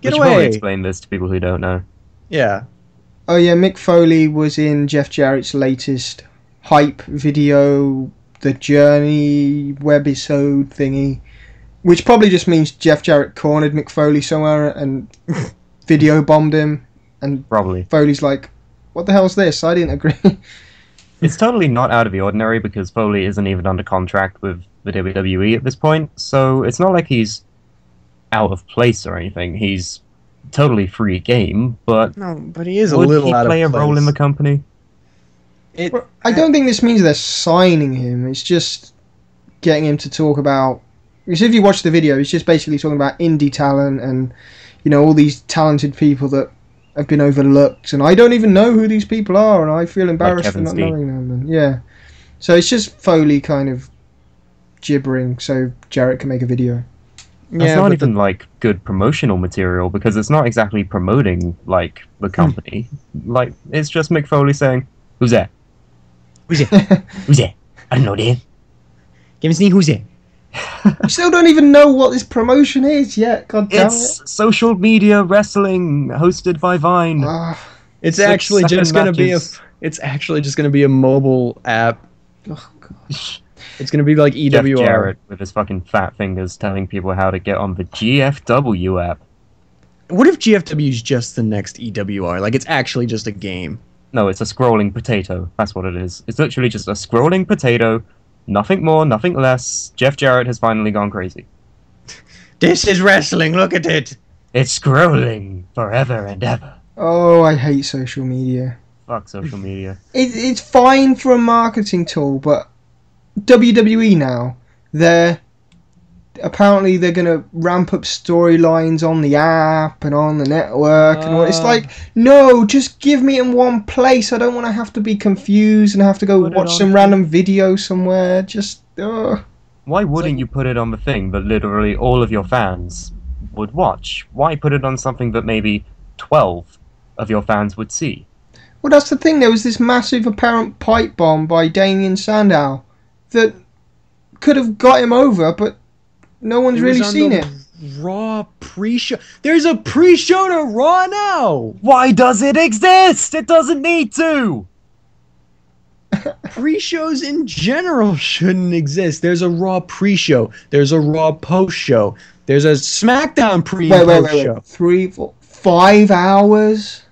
Get We should probably away. explain this to people who don't know. Yeah. Oh yeah, Mick Foley was in Jeff Jarrett's latest hype video, the Journey webisode thingy, which probably just means Jeff Jarrett cornered Mick Foley somewhere and video bombed him, and Probably. Foley's like, "What the hell's this? I didn't agree." It's totally not out of the ordinary because Foley isn't even under contract with the WWE at this point, so it's not like he's out of place or anything. He's totally free game, but No, but he is a would little he out play a of place. role in the company? Well, I don't think this means they're signing him. It's just getting him to talk about. Because if you watch the video, it's just basically talking about indie talent and, you know, all these talented people that have been overlooked. And I don't even know who these people are, and I feel embarrassed for Kevin not Steen. knowing them. And yeah, so it's just Foley kind of gibbering so Jarrett can make a video. That's not even like good promotional material because it's not exactly promoting like the company. Like it's just Mick Foley saying, "Who's that? Who's it? Who's that? I don't know that." Give me who's it? You still don't even know what this promotion is yet. God damn it! It's social media wrestling hosted by Vine. Ah, It's 6 actually just second gonna be a. matches. It's actually just gonna be a mobile app. oh God. It's gonna be like Jeff EWR. Jarrett with his fucking fat fingers telling people how to get on the GFW app. What if GFW is just the next EWR? Like it's actually just a game. No, it's a scrolling potato. That's what it is. It's literally just a scrolling potato. Nothing more, nothing less. Jeff Jarrett has finally gone crazy. This is wrestling. Look at it. It's scrolling forever and ever. Oh, I hate social media. Fuck social media. It's fine for a marketing tool, but WWE now, apparently they're gonna ramp up storylines on the app and on the network and all. It's like, no, just give me it in one place. I don't want to have to be confused and have to go Put it watch on- some random video somewhere. Just Why wouldn't you put it on the thing that literally all of your fans would watch? Why put it on something that maybe 12 of your fans would see? well, that's the thing. There was this massive apparent pipe bomb by Damien Sandow that could have got him over, but no one's really seen it. Raw pre-show. There's a pre-show to Raw now. Why does it exist? It doesn't need to! Pre-shows in general shouldn't exist. There's a Raw pre-show. There's a Raw post-show. There's a SmackDown pre and post-show. 3, 4, 5 hours?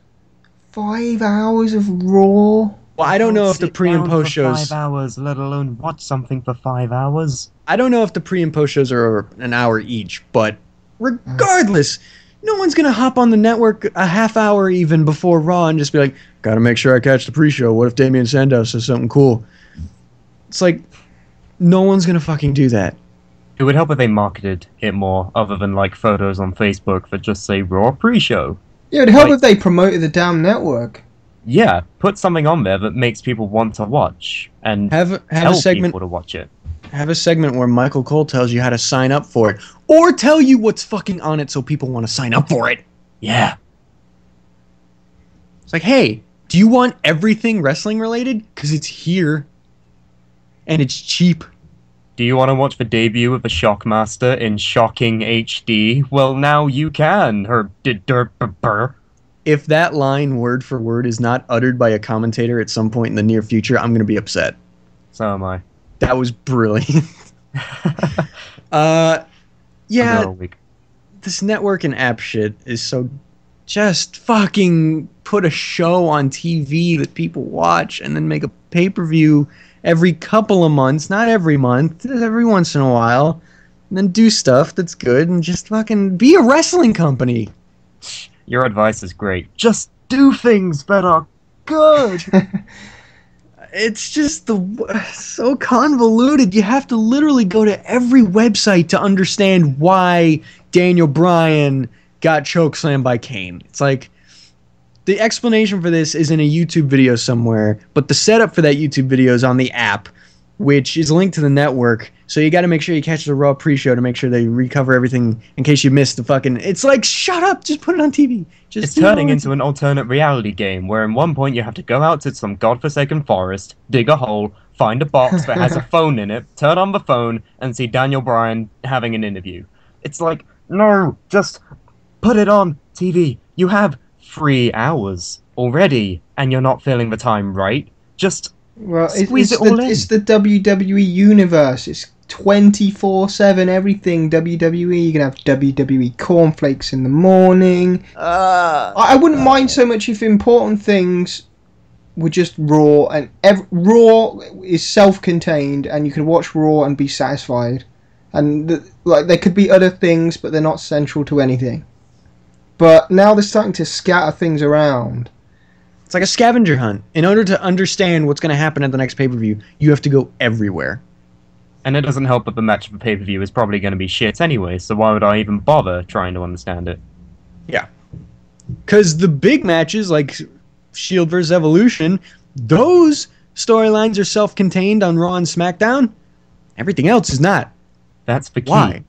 5 hours of Raw? Well, I don't know if the Sit pre and down post for shows. 5 hours, let alone watch something for 5 hours. I don't know if the pre and post shows are an hour each, but regardless, no one's gonna hop on the network a half hour even before Raw and just be like, "Gotta make sure I catch the pre-show. What if Damien Sandow says something cool?" It's like, no one's gonna fucking do that. It would help if they marketed it more, other than like photos on Facebook that just say Raw pre-show. Yeah, it'd help Like- if they promoted the damn network. Yeah, put something on there that makes people want to watch and Have a tell segment. people to watch it. Have a segment where Michael Cole tells you how to sign up for it, or tell you what's fucking on it so people want to sign up for it. Yeah. It's like, hey, do you want everything wrestling related? Because it's here, and it's cheap. Do you want to watch the debut of the Shockmaster in shocking HD? Well, now you can. If that line word for word is not uttered by a commentator at some point in the near future, I'm going to be upset. So am I. That was brilliant. Yeah, this network and app shit is so... Just fucking put a show on TV that people watch and then make a pay-per-view every couple of months, not every month, every once in a while, and then do stuff that's good and just fucking be a wrestling company. Your advice is great. Just do things that are good. It's just so convoluted. You have to literally go to every website to understand why Daniel Bryan got chokeslammed by Kane. It's like the explanation for this is in a YouTube video somewhere, but the setup for that YouTube video is on the app, which is linked to the network. So you got to make sure you catch the Raw pre-show to make sure they recover everything in case you missed the fucking... It's like, shut up, just put it on TV. It's turning into an alternate reality game where in one point you have to go out to some godforsaken forest, dig a hole, find a box that has a phone in it, turn on the phone, and see Daniel Bryan having an interview. It's like, no, just put it on TV. You have 3 hours already, and you're not filling the time right. Just squeeze it all in. It's the WWE universe. It's 24/7 everything WWE. You can have WWE cornflakes in the morning. I wouldn't mind so much if important things were just Raw, and Raw is self-contained, and you can watch Raw and be satisfied. And there could be other things, but they're not central to anything. But now they're starting to scatter things around. It's like a scavenger hunt. In order to understand what's going to happen at the next pay-per-view, you have to go everywhere. And it doesn't help that the match of the pay-per-view is probably going to be shit anyway, so why would I even bother trying to understand it? Yeah. Because the big matches, like Shield vs. Evolution, those storylines are self-contained on Raw and SmackDown. Everything else is not. That's the key. Why?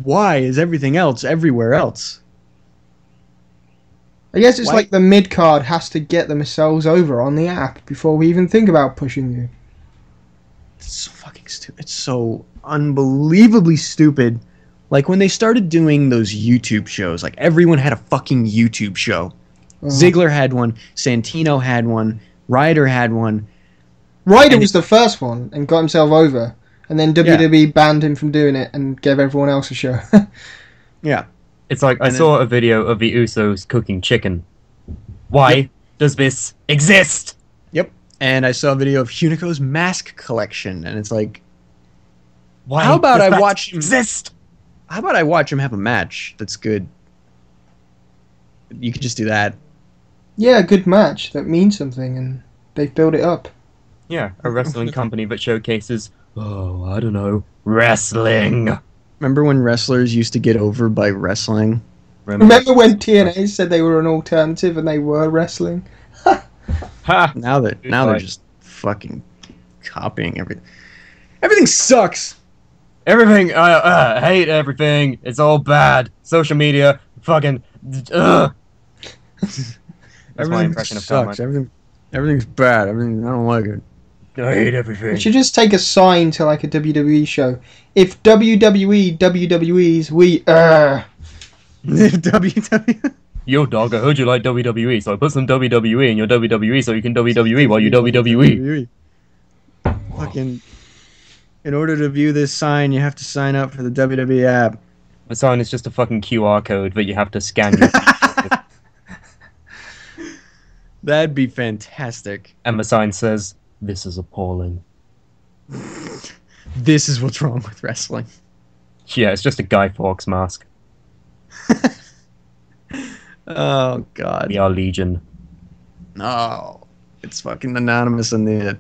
Why is everything else everywhere else? I guess it's like the mid-card has to get themselves over on the app before we even think about pushing you. It's so fucking stupid. It's so unbelievably stupid. Like when they started doing those YouTube shows, like everyone had a fucking YouTube show. Ziggler had one, Santino had one, Ryder had one. Ryder was the first one and got himself over. And then WWE banned him from doing it and gave everyone else a show. Yeah. It's like, I saw a video of the Usos cooking chicken. Why does this exist? Yep. And I saw a video of Hunico's mask collection, and it's like, why how about does I that watch him exist? How about I watch him have a match that's good? You could just do that. Yeah, a good match that means something, and they've built it up. Yeah, a wrestling company that showcases, I don't know, wrestling. Remember when wrestlers used to get over by wrestling? Remember when TNA said they were an alternative and they were wrestling? Ha! Now they're just fucking copying everything. Everything sucks. Everything, I hate everything. It's all bad. Social media, fucking, That's my impression of sucks. Everything's bad. I don't like it. I hate everything. We should just take a sign to like a WWE show. If WWE WWE's, we WWE. Yo, dog, I heard you like WWE, so I put some WWE in your WWE so you can WWE while you WWE. Fucking. In order to view this sign, you have to sign up for the WWE app. The sign is just a fucking QR code that you have to scan your That'd be fantastic. And the sign says, "This is appalling." This is what's wrong with wrestling. Yeah, it's just a Guy Fawkes mask. Oh, God. We are Legion. No. It's fucking anonymous in the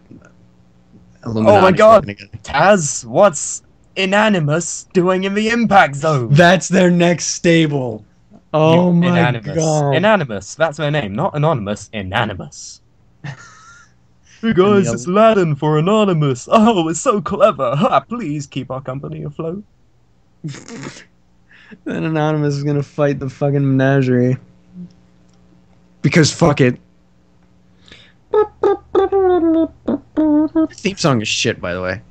Illuminati. Oh my God. Taz, what's Inanimous doing in the Impact Zone? That's their next stable. Oh my Inanimous. God. Inanimous. That's their name. Not Anonymous. Inanimous. Hey guys, it's Latin for anonymous. Oh, it's so clever. Ha, please keep our company afloat. Then Anonymous is gonna fight the fucking menagerie. Because fuck it. The theme song is shit, by the way.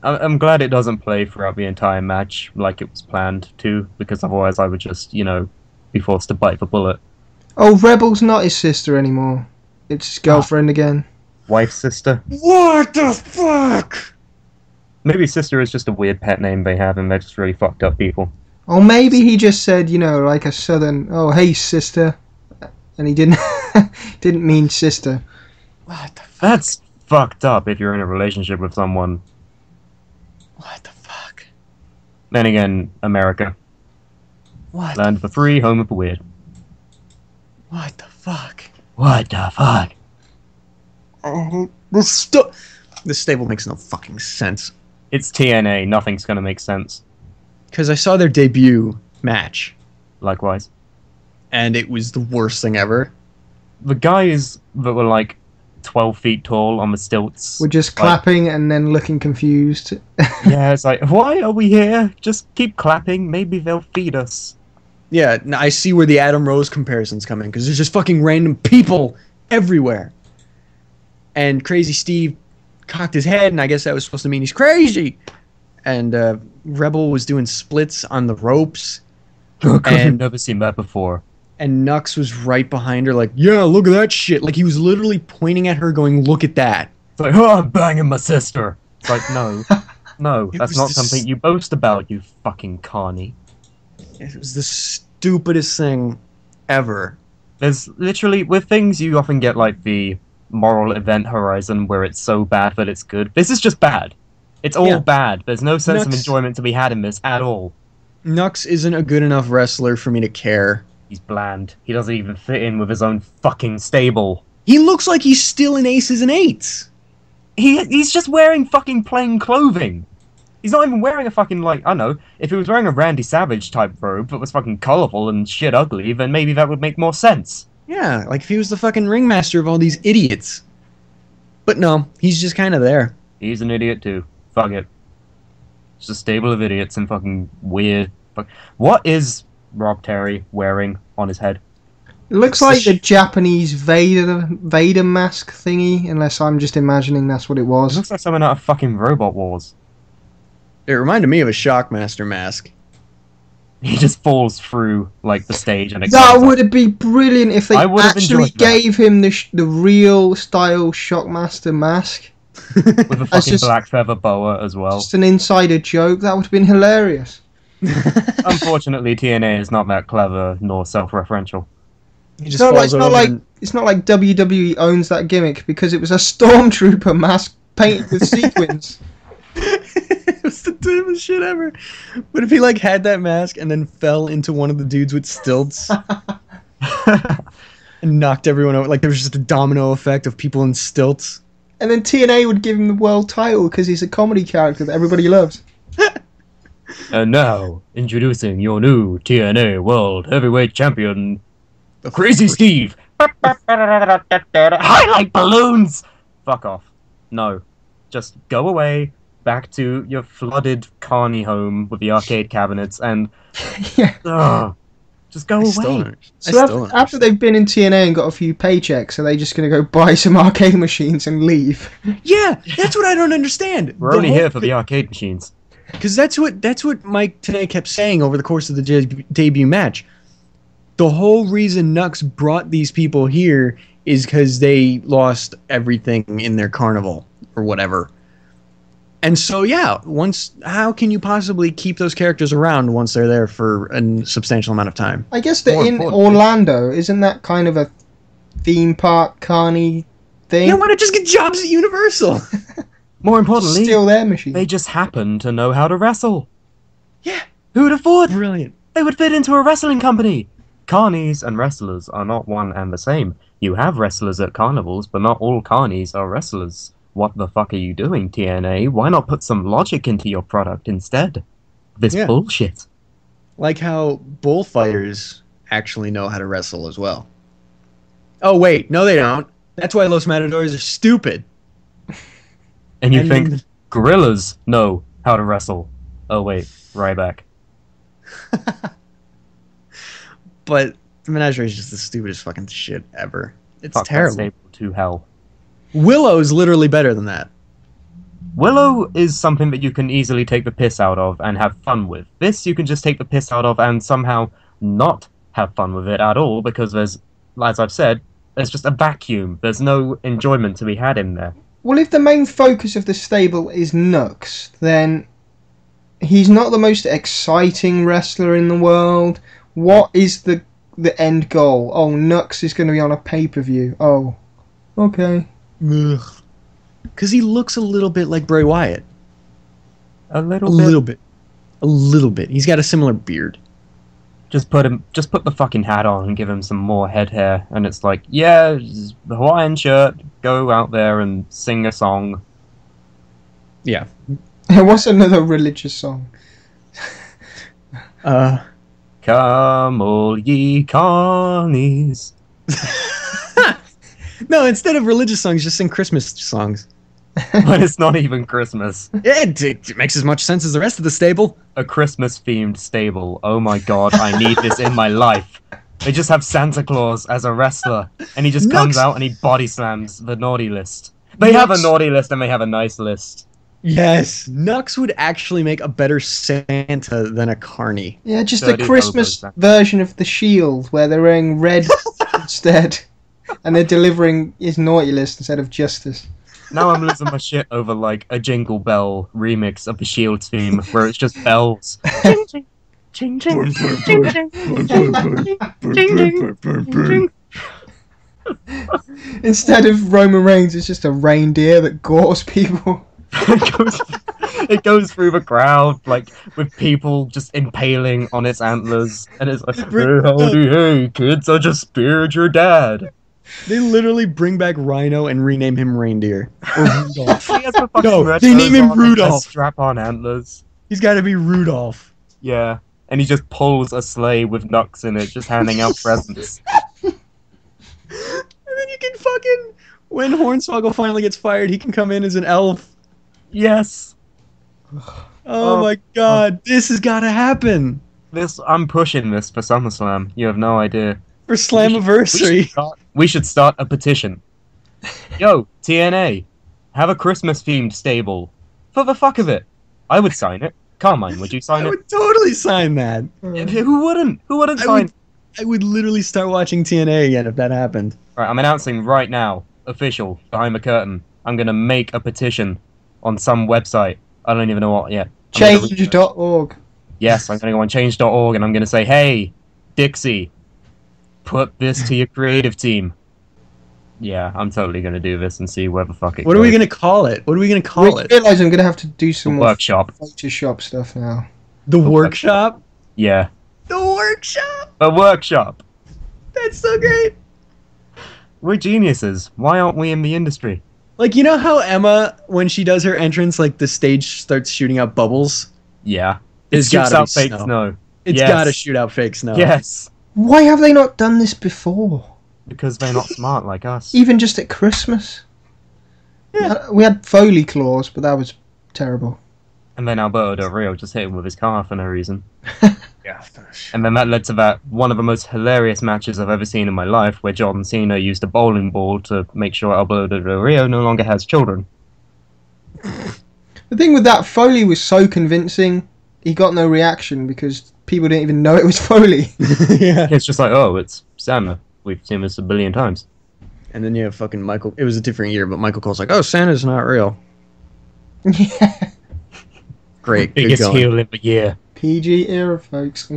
I'm glad it doesn't play throughout the entire match like it was planned to, because otherwise I would just, be forced to bite the bullet. Oh, Rebel's not his sister anymore. It's his girlfriend again. Wife, sister? What the fuck? Maybe sister is just a weird pet name they have and they're just really fucked up people. Or maybe he just said, like a southern, oh, hey, sister. And he didn't didn't mean sister. What the fuck? That's fucked up if you're in a relationship with someone. What the fuck? Then again, America. What? Land of the free, home of the weird. What the fuck? What the fuck? This stable makes no fucking sense. It's TNA, nothing's gonna make sense. Because I saw their debut match, Likewise. and it was the worst thing ever. The guys that were like 12 feet tall on the stilts. We're just clapping and then looking confused. Yeah, it's like, why are we here? Just keep clapping, maybe they'll feed us. Yeah, I see where the Adam Rose comparisons come in, because there's just fucking random people everywhere. And Crazy Steve cocked his head, and I guess that was supposed to mean he's crazy. And Rebel was doing splits on the ropes. I've never seen that before. And Nux was right behind her like, yeah, look at that shit. Like, he was literally pointing at her going, look at that. It's like, oh, I'm banging my sister. It's like, no. No, It that's was not the something you boast about, you fucking carny. It was the stupidest thing ever. There's literally, with things you often get like the moral event horizon where it's so bad that it's good. This is just bad. It's all bad. There's no sense of Nux- enjoyment to be had in this at all. Nux isn't a good enough wrestler for me to care. He's bland. He doesn't even fit in with his own fucking stable. He looks like he's still in Aces and Eights. He's just wearing fucking plain clothing. He's not even wearing a fucking, like, I don't know, if he was wearing a Randy Savage type robe that was fucking colourful and shit ugly, then maybe that would make more sense. Yeah, like if he was the fucking ringmaster of all these idiots. But no, he's just kind of there. He's an idiot too. Fuck it. Just a stable of idiots and fucking weird. What is Rob Terry wearing on his head? It looks like the Japanese Vader mask thingy, unless I'm just imagining that's what it It was. looks like something out of fucking Robot Wars. It reminded me of a Shockmaster mask. He just falls through, like, the stage and it That comes would up. have been brilliant if they I would have actually enjoyed that. gave him the real style Shockmaster mask. With a That's fucking just- black feather boa as well. Just an insider joke. That would have been hilarious. Unfortunately, TNA is not that clever nor self-referential. He just falls over and- It's not like WWE owns that gimmick because it was a Stormtrooper mask painted with sequins. It was the dumbest shit ever. What if he like had that mask and then fell into one of the dudes with stilts and knocked everyone over? Like there was just a domino effect of people in stilts. And then TNA would give him the world title because he's a comedy character that everybody loves. And now, introducing your new TNA World Heavyweight Champion, the Crazy Steve. Highlight balloons! Fuck off. No. Just go away, back to your flooded carny home with the arcade cabinets, and... Yeah. Just go away. So after they've been in TNA and got a few paychecks, are they just going to go buy some arcade machines and leave? Yeah, that's what I don't understand. We're only here for the arcade machines. Because that's what Mike today kept saying over the course of the debut match. The whole reason Nux brought these people here is because they lost everything in their carnival or whatever. And so, yeah, how can you possibly keep those characters around once they're there for a substantial amount of time? I guess they're More in importantly- Orlando. Isn't that kind of a theme park carny thing? Yeah, why not just get jobs at Universal? More importantly, Steal their machine. they just happen to know how to wrestle. Yeah. Who'd have thought? Brilliant. They would fit into a wrestling company. Carnies and wrestlers are not one and the same. You have wrestlers at carnivals, but not all carnies are wrestlers. What the fuck are you doing, TNA? Why not put some logic into your product instead? This Yeah. bullshit. Like how bullfighters actually know how to wrestle as well. Oh, wait. No, they don't. That's why Los Matadores are stupid. And you And think then- gorillas know how to wrestle. Oh wait, Ryback. But the Menagerie is just the stupidest fucking shit ever. It's Fuck that terrible. stable to hell. Willow's literally better than that. Willow is something that you can easily take the piss out of and have fun with. This you can just take the piss out of and somehow not have fun with it at all, because there's, as I've said, there's just a vacuum. There's no enjoyment to be had in there. Well, if the main focus of the stable is Nux, then he's not the most exciting wrestler in the world. What is the end goal? Oh, Nux is going to be on a pay-per-view. Oh, okay. Because he looks a little bit like Bray Wyatt. A A little bit. A little bit. He's got a similar beard. Just put the fucking hat on and give him some more head hair, and it's like, yeah, just the Hawaiian shirt, go out there and sing a song. Yeah. What's another religious song? Come all ye carnies. No, instead of religious songs, just sing Christmas songs. But it's not even Christmas. Yeah, it makes as much sense as the rest of the stable. A Christmas-themed stable. Oh my god, I need this in my life. They just have Santa Claus as a wrestler, and he just comes out and he body slams the naughty list. They have a naughty list and they have a nice list. Yes, Nux would actually make a better Santa than a carny. Yeah, just a 30 Christmas hobos. version of the Shield, where they're wearing red instead, and they're delivering his naughty list instead of justice. Now I'm losing my shit over like a Jingle Bell remix of the Shield theme where it's just bells. Ching, ching, ching, ching, ching, ching, ching, ching, ching. Instead of Roman Reigns, it's just a reindeer that gores people. It goes through the crowd, like, with people just impaling on its antlers, and it's like, hey, howdy, hey, kids, I just speared your dad. They literally bring back Rhino and rename him Reindeer. Or Rudolph. He has the fucking No, red they name nose him on and Rudolph. strap-on antlers. He's got to be Rudolph. Yeah, and he just pulls a sleigh with Nux in it, just handing out presents. And then you can fucking... When Hornswoggle finally gets fired, he can come in as an elf. Yes! Oh my god, this has got to happen. I'm pushing this for SummerSlam. You have no idea. For Slammiversary. We should start a petition. Yo, TNA, have a Christmas-themed stable. For the fuck of it. I would sign it. Carmine, would you sign I it? would totally sign that. Who wouldn't? Who wouldn't sign? I would literally start watching TNA again if that happened. Right, I'm announcing right now, official, behind the curtain. I'm gonna make a petition on some website. I don't even know what yet. Change.org. Yes, I'm gonna go on change.org and I'm gonna say, hey, Dixie, put this to your creative team. Yeah, I'm totally gonna do this and see where the fuck it What goes. are we gonna call it? What are we gonna call I it? realise I'm going to have to do some more Workshop. Photoshop stuff now. The Workshop? Yeah. The Workshop? A workshop. That's so great. We're geniuses. Why aren't we in the industry? Like, you know how Emma, when she does her entrance, like the stage starts shooting out bubbles? Yeah. It It's shoots gotta out be fake snow. snow. It's Yes. gotta shoot out fake snow. Yes. Why have they not done this before? Because they're not smart like us. Even just at Christmas? Yeah. We had Foley claws, but that was terrible. And then Alberto Del Rio just hit him with his car for no reason. Yeah. And then that led to that one of the most hilarious matches I've ever seen in my life, where John Cena used a bowling ball to make sure Alberto Del Rio no longer has children. The thing with that, Foley was so convincing, he got no reaction because people didn't even know it was Foley. Yeah. It's just like, oh, it's Santa. We've seen this a billion times. And then you have fucking Michael. It was a different year, but Michael Cole's like, oh, Santa's not real. Yeah. Great. Good Biggest going. heel in the year. PG era, folks.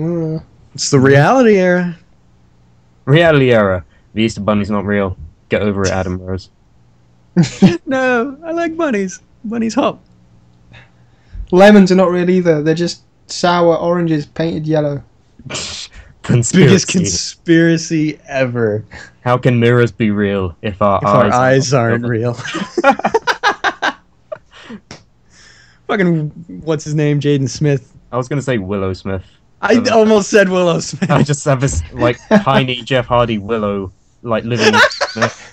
It's the reality era. Reality era. The Easter Bunny's not real. Get over it, Adam Rose. No, I like bunnies. Bunnies hop. Lemons are not real either. They're just sour oranges painted yellow. Conspiracy. Biggest conspiracy ever. How can mirrors be real if our If our eyes eyes aren't real. Fucking, what's his name? Jaden Smith. I was gonna say Willow Smith. I almost said Willow Smith. I just have this like tiny Jeff Hardy Willow like living Smith.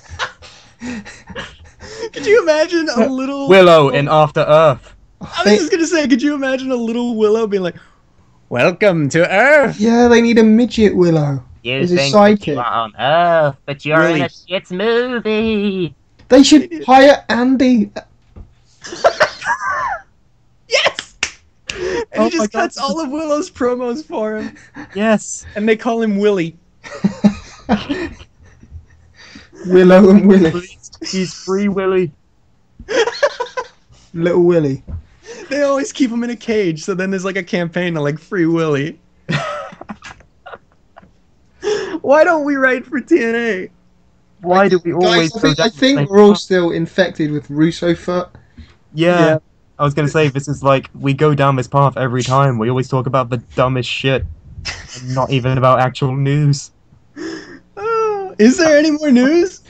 Could you imagine a little Willow in After Earth. I was just gonna say, could you imagine a little Willow being like, "Welcome to Earth." Yeah, they need a midget Willow. You As a think sidekick. you are on Earth, but you're in Really? a shit movie. They should hire Andy. And he just cuts all of Willow's promos for him. Yes. And they call him Willie. Willow and Willie. He's Free Willy. Little Willie. They always keep him in a cage, so then there's like a campaign to like Free Willy. Why don't we write for TNA? Why do we always Guys, I think we're all still infected with Russo foot. Yeah. I was going to say, this is like, we go down this path every time. We always talk about the dumbest shit. And not even about actual news. Is there any more news?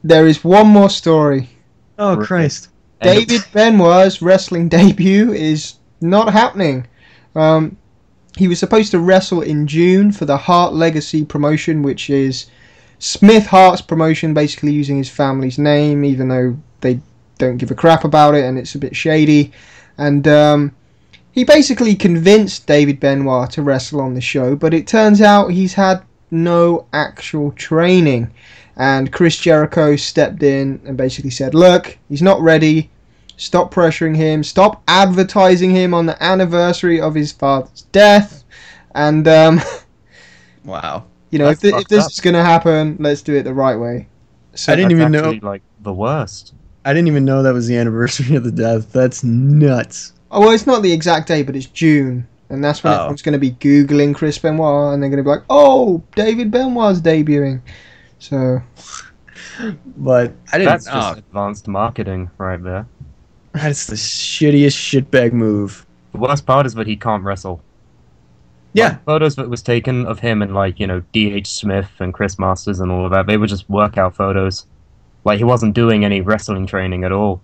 There is one more story. Oh, Christ. David Benoit's wrestling debut is not happening. He was supposed to wrestle in June for the Hart Legacy promotion, which is Smith Hart's promotion, basically using his family's name, even though they don't give a crap about it and it's a bit shady. And he basically convinced David Benoit to wrestle on the show, but it turns out he's had no actual training. And Chris Jericho stepped in and basically said, look, he's not ready. Stop pressuring him. Stop advertising him on the anniversary of his father's death. And, wow. You know, if this is going to happen, let's do it the right way. So I didn't even know. Like, the worst. I didn't even know that was the anniversary of the death. That's nuts. Oh, well, it's not the exact date, but it's June. And that's when everyone's going to be Googling Chris Benoit, and they're going to be like, oh, David Benoit's debuting. So, but I didn't. That's just advanced marketing right there. That's the shittiest shitbag move. The worst part is that he can't wrestle. Yeah. Like, photos that was taken of him and, like, you know, D.H. Smith and Chris Masters and all of that, they were just workout photos. Like, he wasn't doing any wrestling training at all.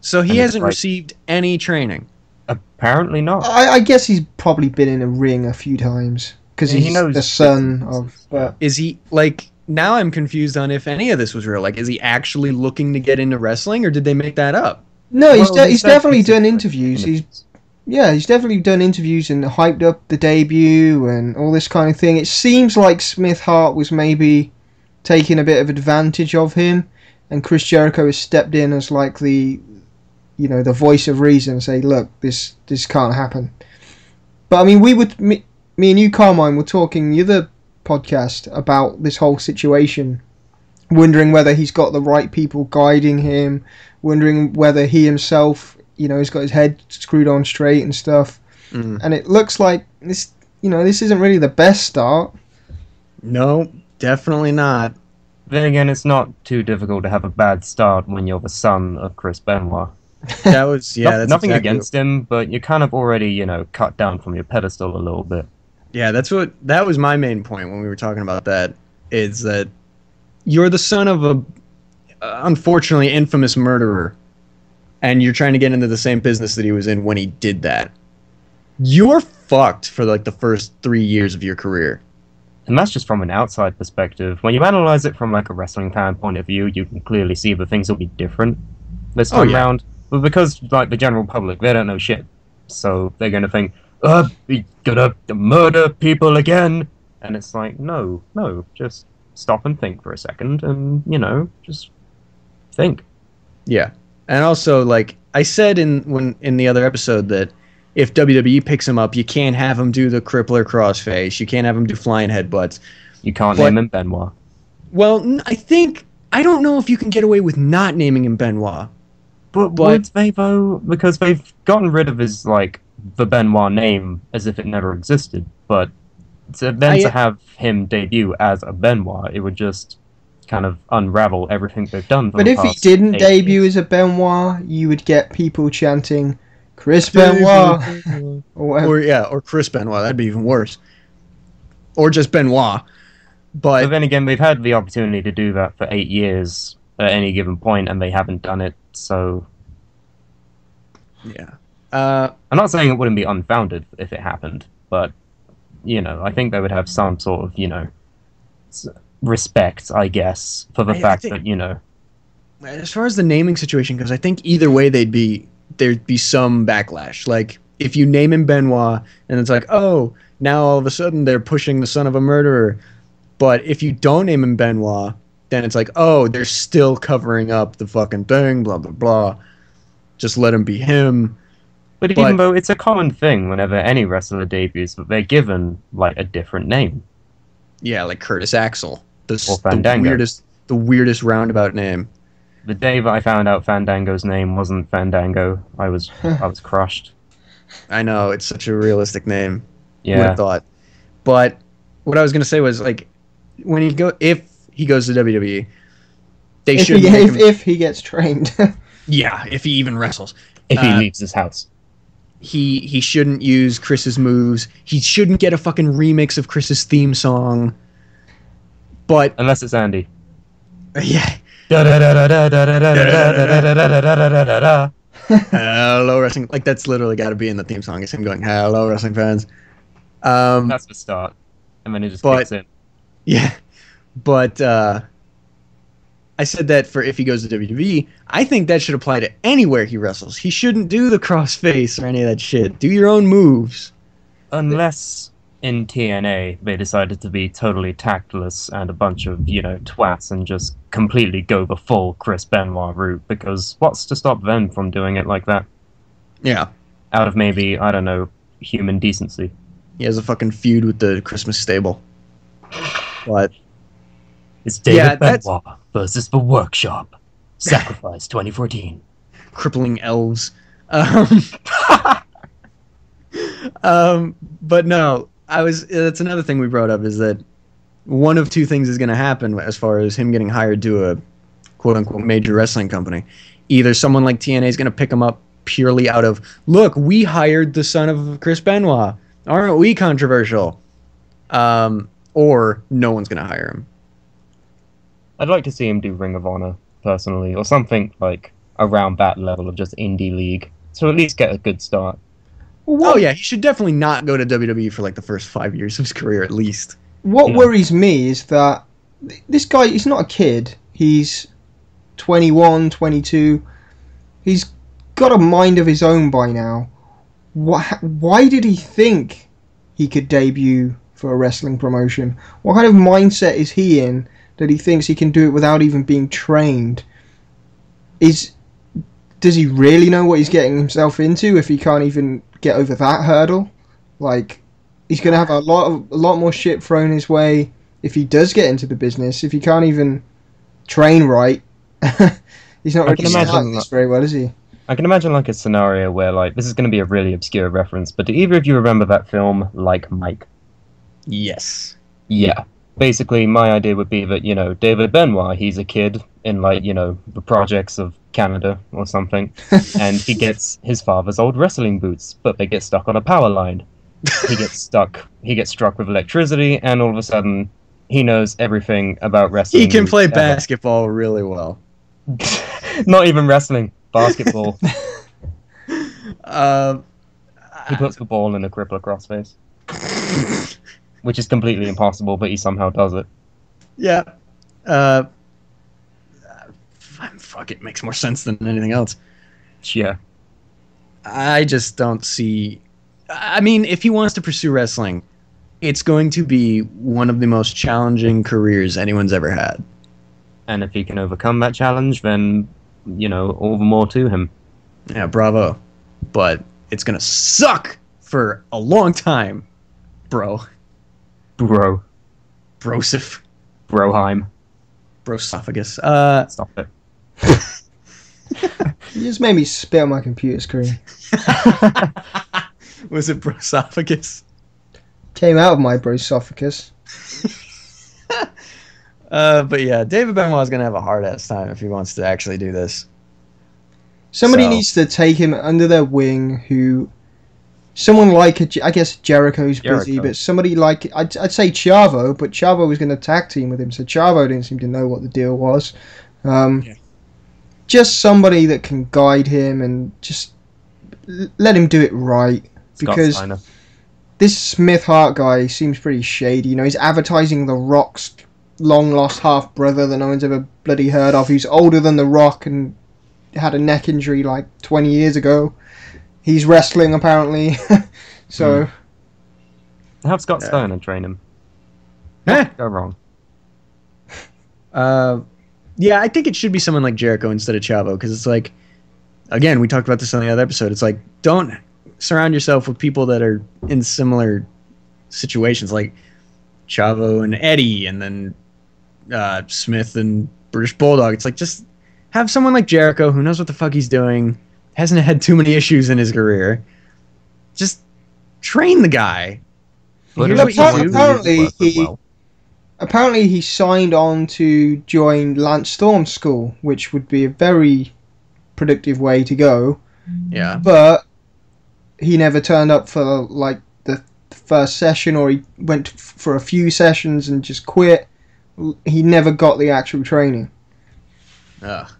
So he hasn't received any training? Apparently not. I guess he's probably been in a ring a few times. Because he's the son of... Is he, like... Now I'm confused on if any of this was real. Like, is he actually looking to get into wrestling, or did they make that up? No, he's definitely done interviews. He's definitely done interviews and hyped up the debut and all this kind of thing. It seems like Smith Hart was maybe taking a bit of advantage of him, and Chris Jericho has stepped in as like the voice of reason and say, look, this can't happen. But I mean, me and you, Carmine, were talking the other podcast about this whole situation, wondering whether he's got the right people guiding him, wondering whether he himself, has got his head screwed on straight and stuff. And it looks like this isn't really the best start. No, definitely not. Then again, it's not too difficult to have a bad start when you're the son of Chris Benoit. That was that's nothing exactly against him, but you're kind of already cut down from your pedestal a little bit. Yeah, that was my main point when we were talking about that, is that you're the son of a unfortunately infamous murderer, and you're trying to get into the same business that he was in when he did that. You're fucked for like the first 3 years of your career. And that's just from an outside perspective. When you analyze it from like a wrestling fan point of view, you can clearly see that things will be different this time around. But because like the general public, they don't know shit, so they're going to think, we gonna murder people again. And it's like, no, just stop and think for a second and, just think. Yeah. And also, like I said in the other episode, that if WWE picks him up, you can't have him do the crippler crossface. You can't have him do flying headbutts. You can't name him Benoit. Well, I don't know if you can get away with not naming him Benoit. But would they, though? Because they've gotten rid of his, like, the Benoit name as if it never existed. But to have him debut as a Benoit, it would just kind of unravel everything they've done. But if he didn't debut as a Benoit, you would get people chanting, Chris Benoit. or Chris Benoit. That'd be even worse. Or just Benoit. But then again, they've had the opportunity to do that for 8 years at any given point, and they haven't done it, so... Yeah. I'm not saying it wouldn't be unfounded if it happened, but, I think they would have some sort of, respect, I guess, for the fact that, As far as the naming situation goes, I think either way there'd be some backlash. Like, if you name him Benoit, and it's like, oh, now all of a sudden they're pushing the son of a murderer. But if you don't name him Benoit, then it's like, oh, they're still covering up the fucking thing, blah, blah, blah. Just let him be him. But even though it's a common thing whenever any wrestler debuts, that they're given like a different name. Yeah, like Curtis Axel. Or Fandango. The weirdest roundabout name. The day that I found out Fandango's name wasn't Fandango, I was crushed. I know, it's such a realistic name. Yeah. Would have thought. But what I was gonna say was like, if he goes to WWE, if he gets trained. Yeah, if he even wrestles. If he leaves his house. He shouldn't use Chris's moves. He shouldn't get a fucking remix of Chris's theme song. But unless it's Andy. Yeah. Hello wrestling. Like that's literally got to be in the theme song. It's him going, "Hello wrestling fans." That's the start, and then it just kicks in. Yeah, but I said that for if he goes to WWE, I think that should apply to anywhere he wrestles. He shouldn't do the crossface or any of that shit. Do your own moves. Unless in TNA they decided to be totally tactless and a bunch of, twats and just completely go the full Chris Benoit route, because what's to stop them from doing it like that? Yeah. Out of maybe, I don't know, human decency. He has a fucking feud with the Christmas stable. But it's David Benoit versus the Workshop. Sacrifice 2014. Crippling elves. But no, that's another thing we brought up, is that one of two things is going to happen as far as him getting hired to a quote-unquote major wrestling company. Either someone like TNA is going to pick him up purely out of, look, we hired the son of Chris Benoit. Aren't we controversial? Or no one's going to hire him. I'd like to see him do Ring of Honor, personally, or something like around that level of just indie league, to at least get a good start. Oh yeah, he should definitely not go to WWE for like the first 5 years of his career at least. What worries me is that this guy, he's not a kid. He's 21, 22. He's got a mind of his own by now. Why did he think he could debut for a wrestling promotion? What kind of mindset is he in that he thinks he can do it without even being trained? Does he really know what he's getting himself into if he can't even get over that hurdle? Like, he's going to have a lot more shit thrown his way if he does get into the business. If he can't even train right, he's not really starting this very well, is he? I can imagine like a scenario where, like, this is going to be a really obscure reference, but do either of you remember that film, Like Mike? Yes. Yeah. Basically, my idea would be that, David Benoit, he's a kid in, like, the projects of Canada or something, and he gets his father's old wrestling boots, but they get stuck on a power line. He gets struck with electricity, and all of a sudden, he knows everything about wrestling. He can play basketball really well. Not even wrestling. Basketball. He puts the ball in a crippler crossface. Which is completely impossible, but he somehow does it. Yeah. Fuck, it makes more sense than anything else. Yeah. I just don't see... I mean, if he wants to pursue wrestling, it's going to be one of the most challenging careers anyone's ever had. And if he can overcome that challenge, then, all the more to him. Yeah, bravo. But it's going to suck for a long time, bro. Bro. Brosif. Broheim. Brosophagus. Stop it. You just made me spit on my computer screen. Was it brosophagus? Came out of my brosophagus. But yeah, David Benoit's going to have a hard-ass time if he wants to actually do this. Somebody needs to take him under their wing who... Someone like, I guess Jericho's busy, but somebody like, I'd say Chavo, but Chavo was going to tag team with him, so Chavo didn't seem to know what the deal was. Just somebody that can guide him and just let him do it right. Because this Smith Hart guy seems pretty shady. He's advertising The Rock's long-lost half-brother that no one's ever bloody heard of, who's older than The Rock and had a neck injury like 20 years ago. He's wrestling, apparently. So... Have Scott Steiner train him. Go wrong. Yeah, I think it should be someone like Jericho instead of Chavo, because it's like... again, we talked about this on the other episode. It's like, don't surround yourself with people that are in similar situations, like Chavo and Eddie, and then Smith and British Bulldog. It's like, just have someone like Jericho who knows what the fuck he's doing, hasn't had too many issues in his career. Just train the guy. Here's what you do. Apparently he signed on to join Lance Storm's school, which would be a very productive way to go. Yeah. But he never turned up for like the first session, or he went for a few sessions and just quit. He never got the actual training. Ugh.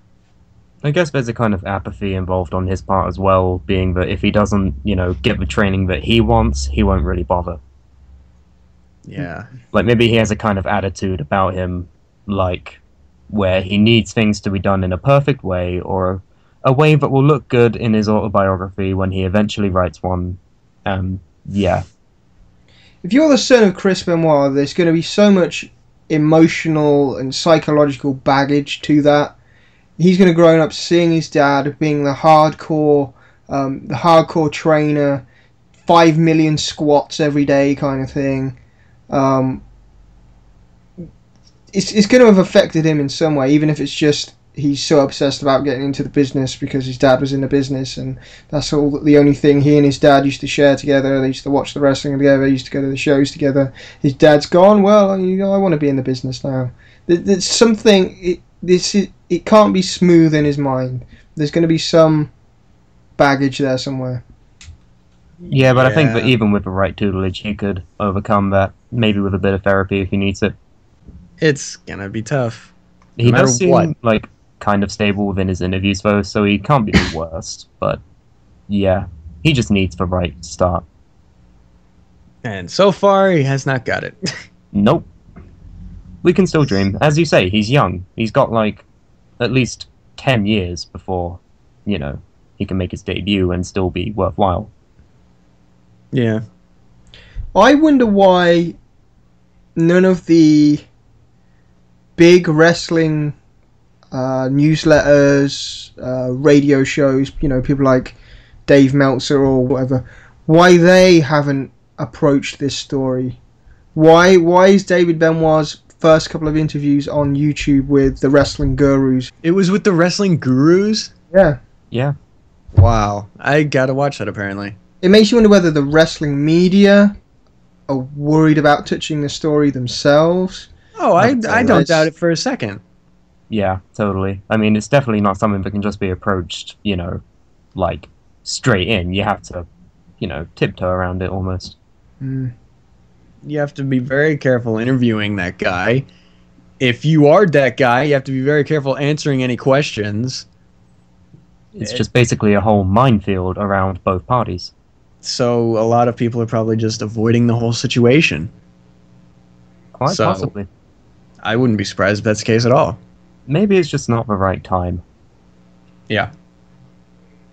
I guess there's a kind of apathy involved on his part as well, being that if he doesn't, get the training that he wants, he won't really bother. Yeah. Like, maybe he has a kind of attitude about him, like, where he needs things to be done in a perfect way, or a way that will look good in his autobiography when he eventually writes one. Yeah. If you're the son of Chris Benoit, there's going to be so much emotional and psychological baggage to that. He's going to grow up seeing his dad being the hardcore trainer, 5 million squats every day kind of thing. It's going to have affected him in some way, even if it's just he's so obsessed about getting into the business because his dad was in the business, and that's the only thing he and his dad used to share together. They used to watch the wrestling together, they used to go to the shows together. His dad's gone, well, I want to be in the business now. There's something, it can't be smooth in his mind. There's going to be some baggage there somewhere. Yeah, but I think that even with the right tutelage, he could overcome that, maybe with a bit of therapy if he needs it. It's gonna be tough. He does seem, like, kind of stable within his interviews, though, so he can't be the worst. But, yeah, he just needs the right start. And so far, he has not got it. Nope. We can still dream. As you say, he's young. He's got, like, at least 10 years before, he can make his debut and still be worthwhile. Yeah. I wonder why none of the big wrestling newsletters, radio shows, people like Dave Meltzer or whatever, why they haven't approached this story. Why is David Benoit's first couple of interviews on YouTube with the wrestling gurus? It was with the wrestling gurus? Yeah. Yeah. Wow. I gotta watch that, apparently. It makes you wonder whether the wrestling media are worried about touching the story themselves. Oh, I don't doubt it for a second. Yeah, totally. I mean, it's definitely not something that can just be approached, like, straight in. You have to, tiptoe around it almost. Mm. You have to be very careful interviewing that guy. If you are that guy, you have to be very careful answering any questions. It's just basically a whole minefield around both parties. So a lot of people are probably just avoiding the whole situation. Quite possibly. I wouldn't be surprised if that's the case at all. Maybe it's just not the right time. Yeah.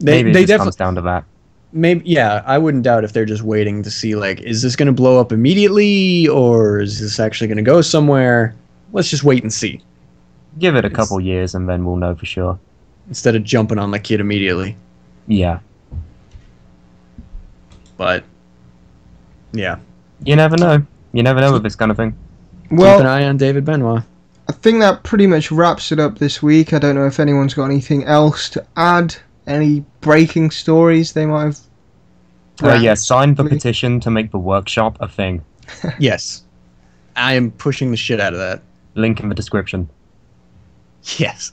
Maybe it just comes down to that. Maybe, yeah, I wouldn't doubt if they're just waiting to see, like, is this going to blow up immediately, or is this actually going to go somewhere? Let's just wait and see. Give it a couple years and then we'll know for sure. Instead of jumping on the kid immediately. Yeah. But, yeah. You never know. You never know with this kind of thing. Well, keep an eye on David Benoit. I think that pretty much wraps it up this week. I don't know if anyone's got anything else to add. Any breaking stories they might have. Yeah, sign the petition to make the workshop a thing. Yes. I am pushing the shit out of that. Link in the description. Yes.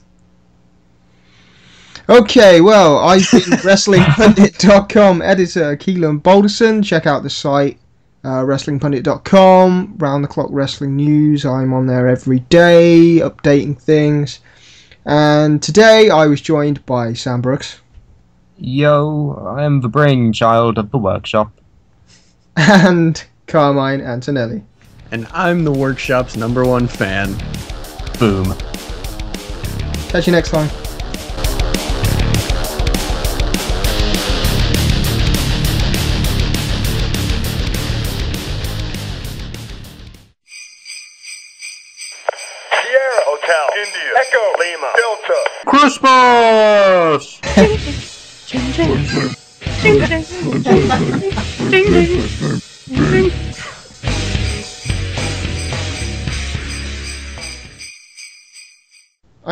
Okay, well, I've been WrestlingPundit.com editor Keelan Balderson. Check out the site, WrestlingPundit.com, round the clock wrestling news. I'm on there every day, updating things. And today I was joined by Sam Brooks. Yo, I am the brainchild of the workshop. And Carmine Antonelli. And I'm the workshop's #1 fan. Boom. Catch you next time. Hotel, India, Echo, Lima, Delta. Christmas! I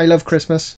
love Christmas.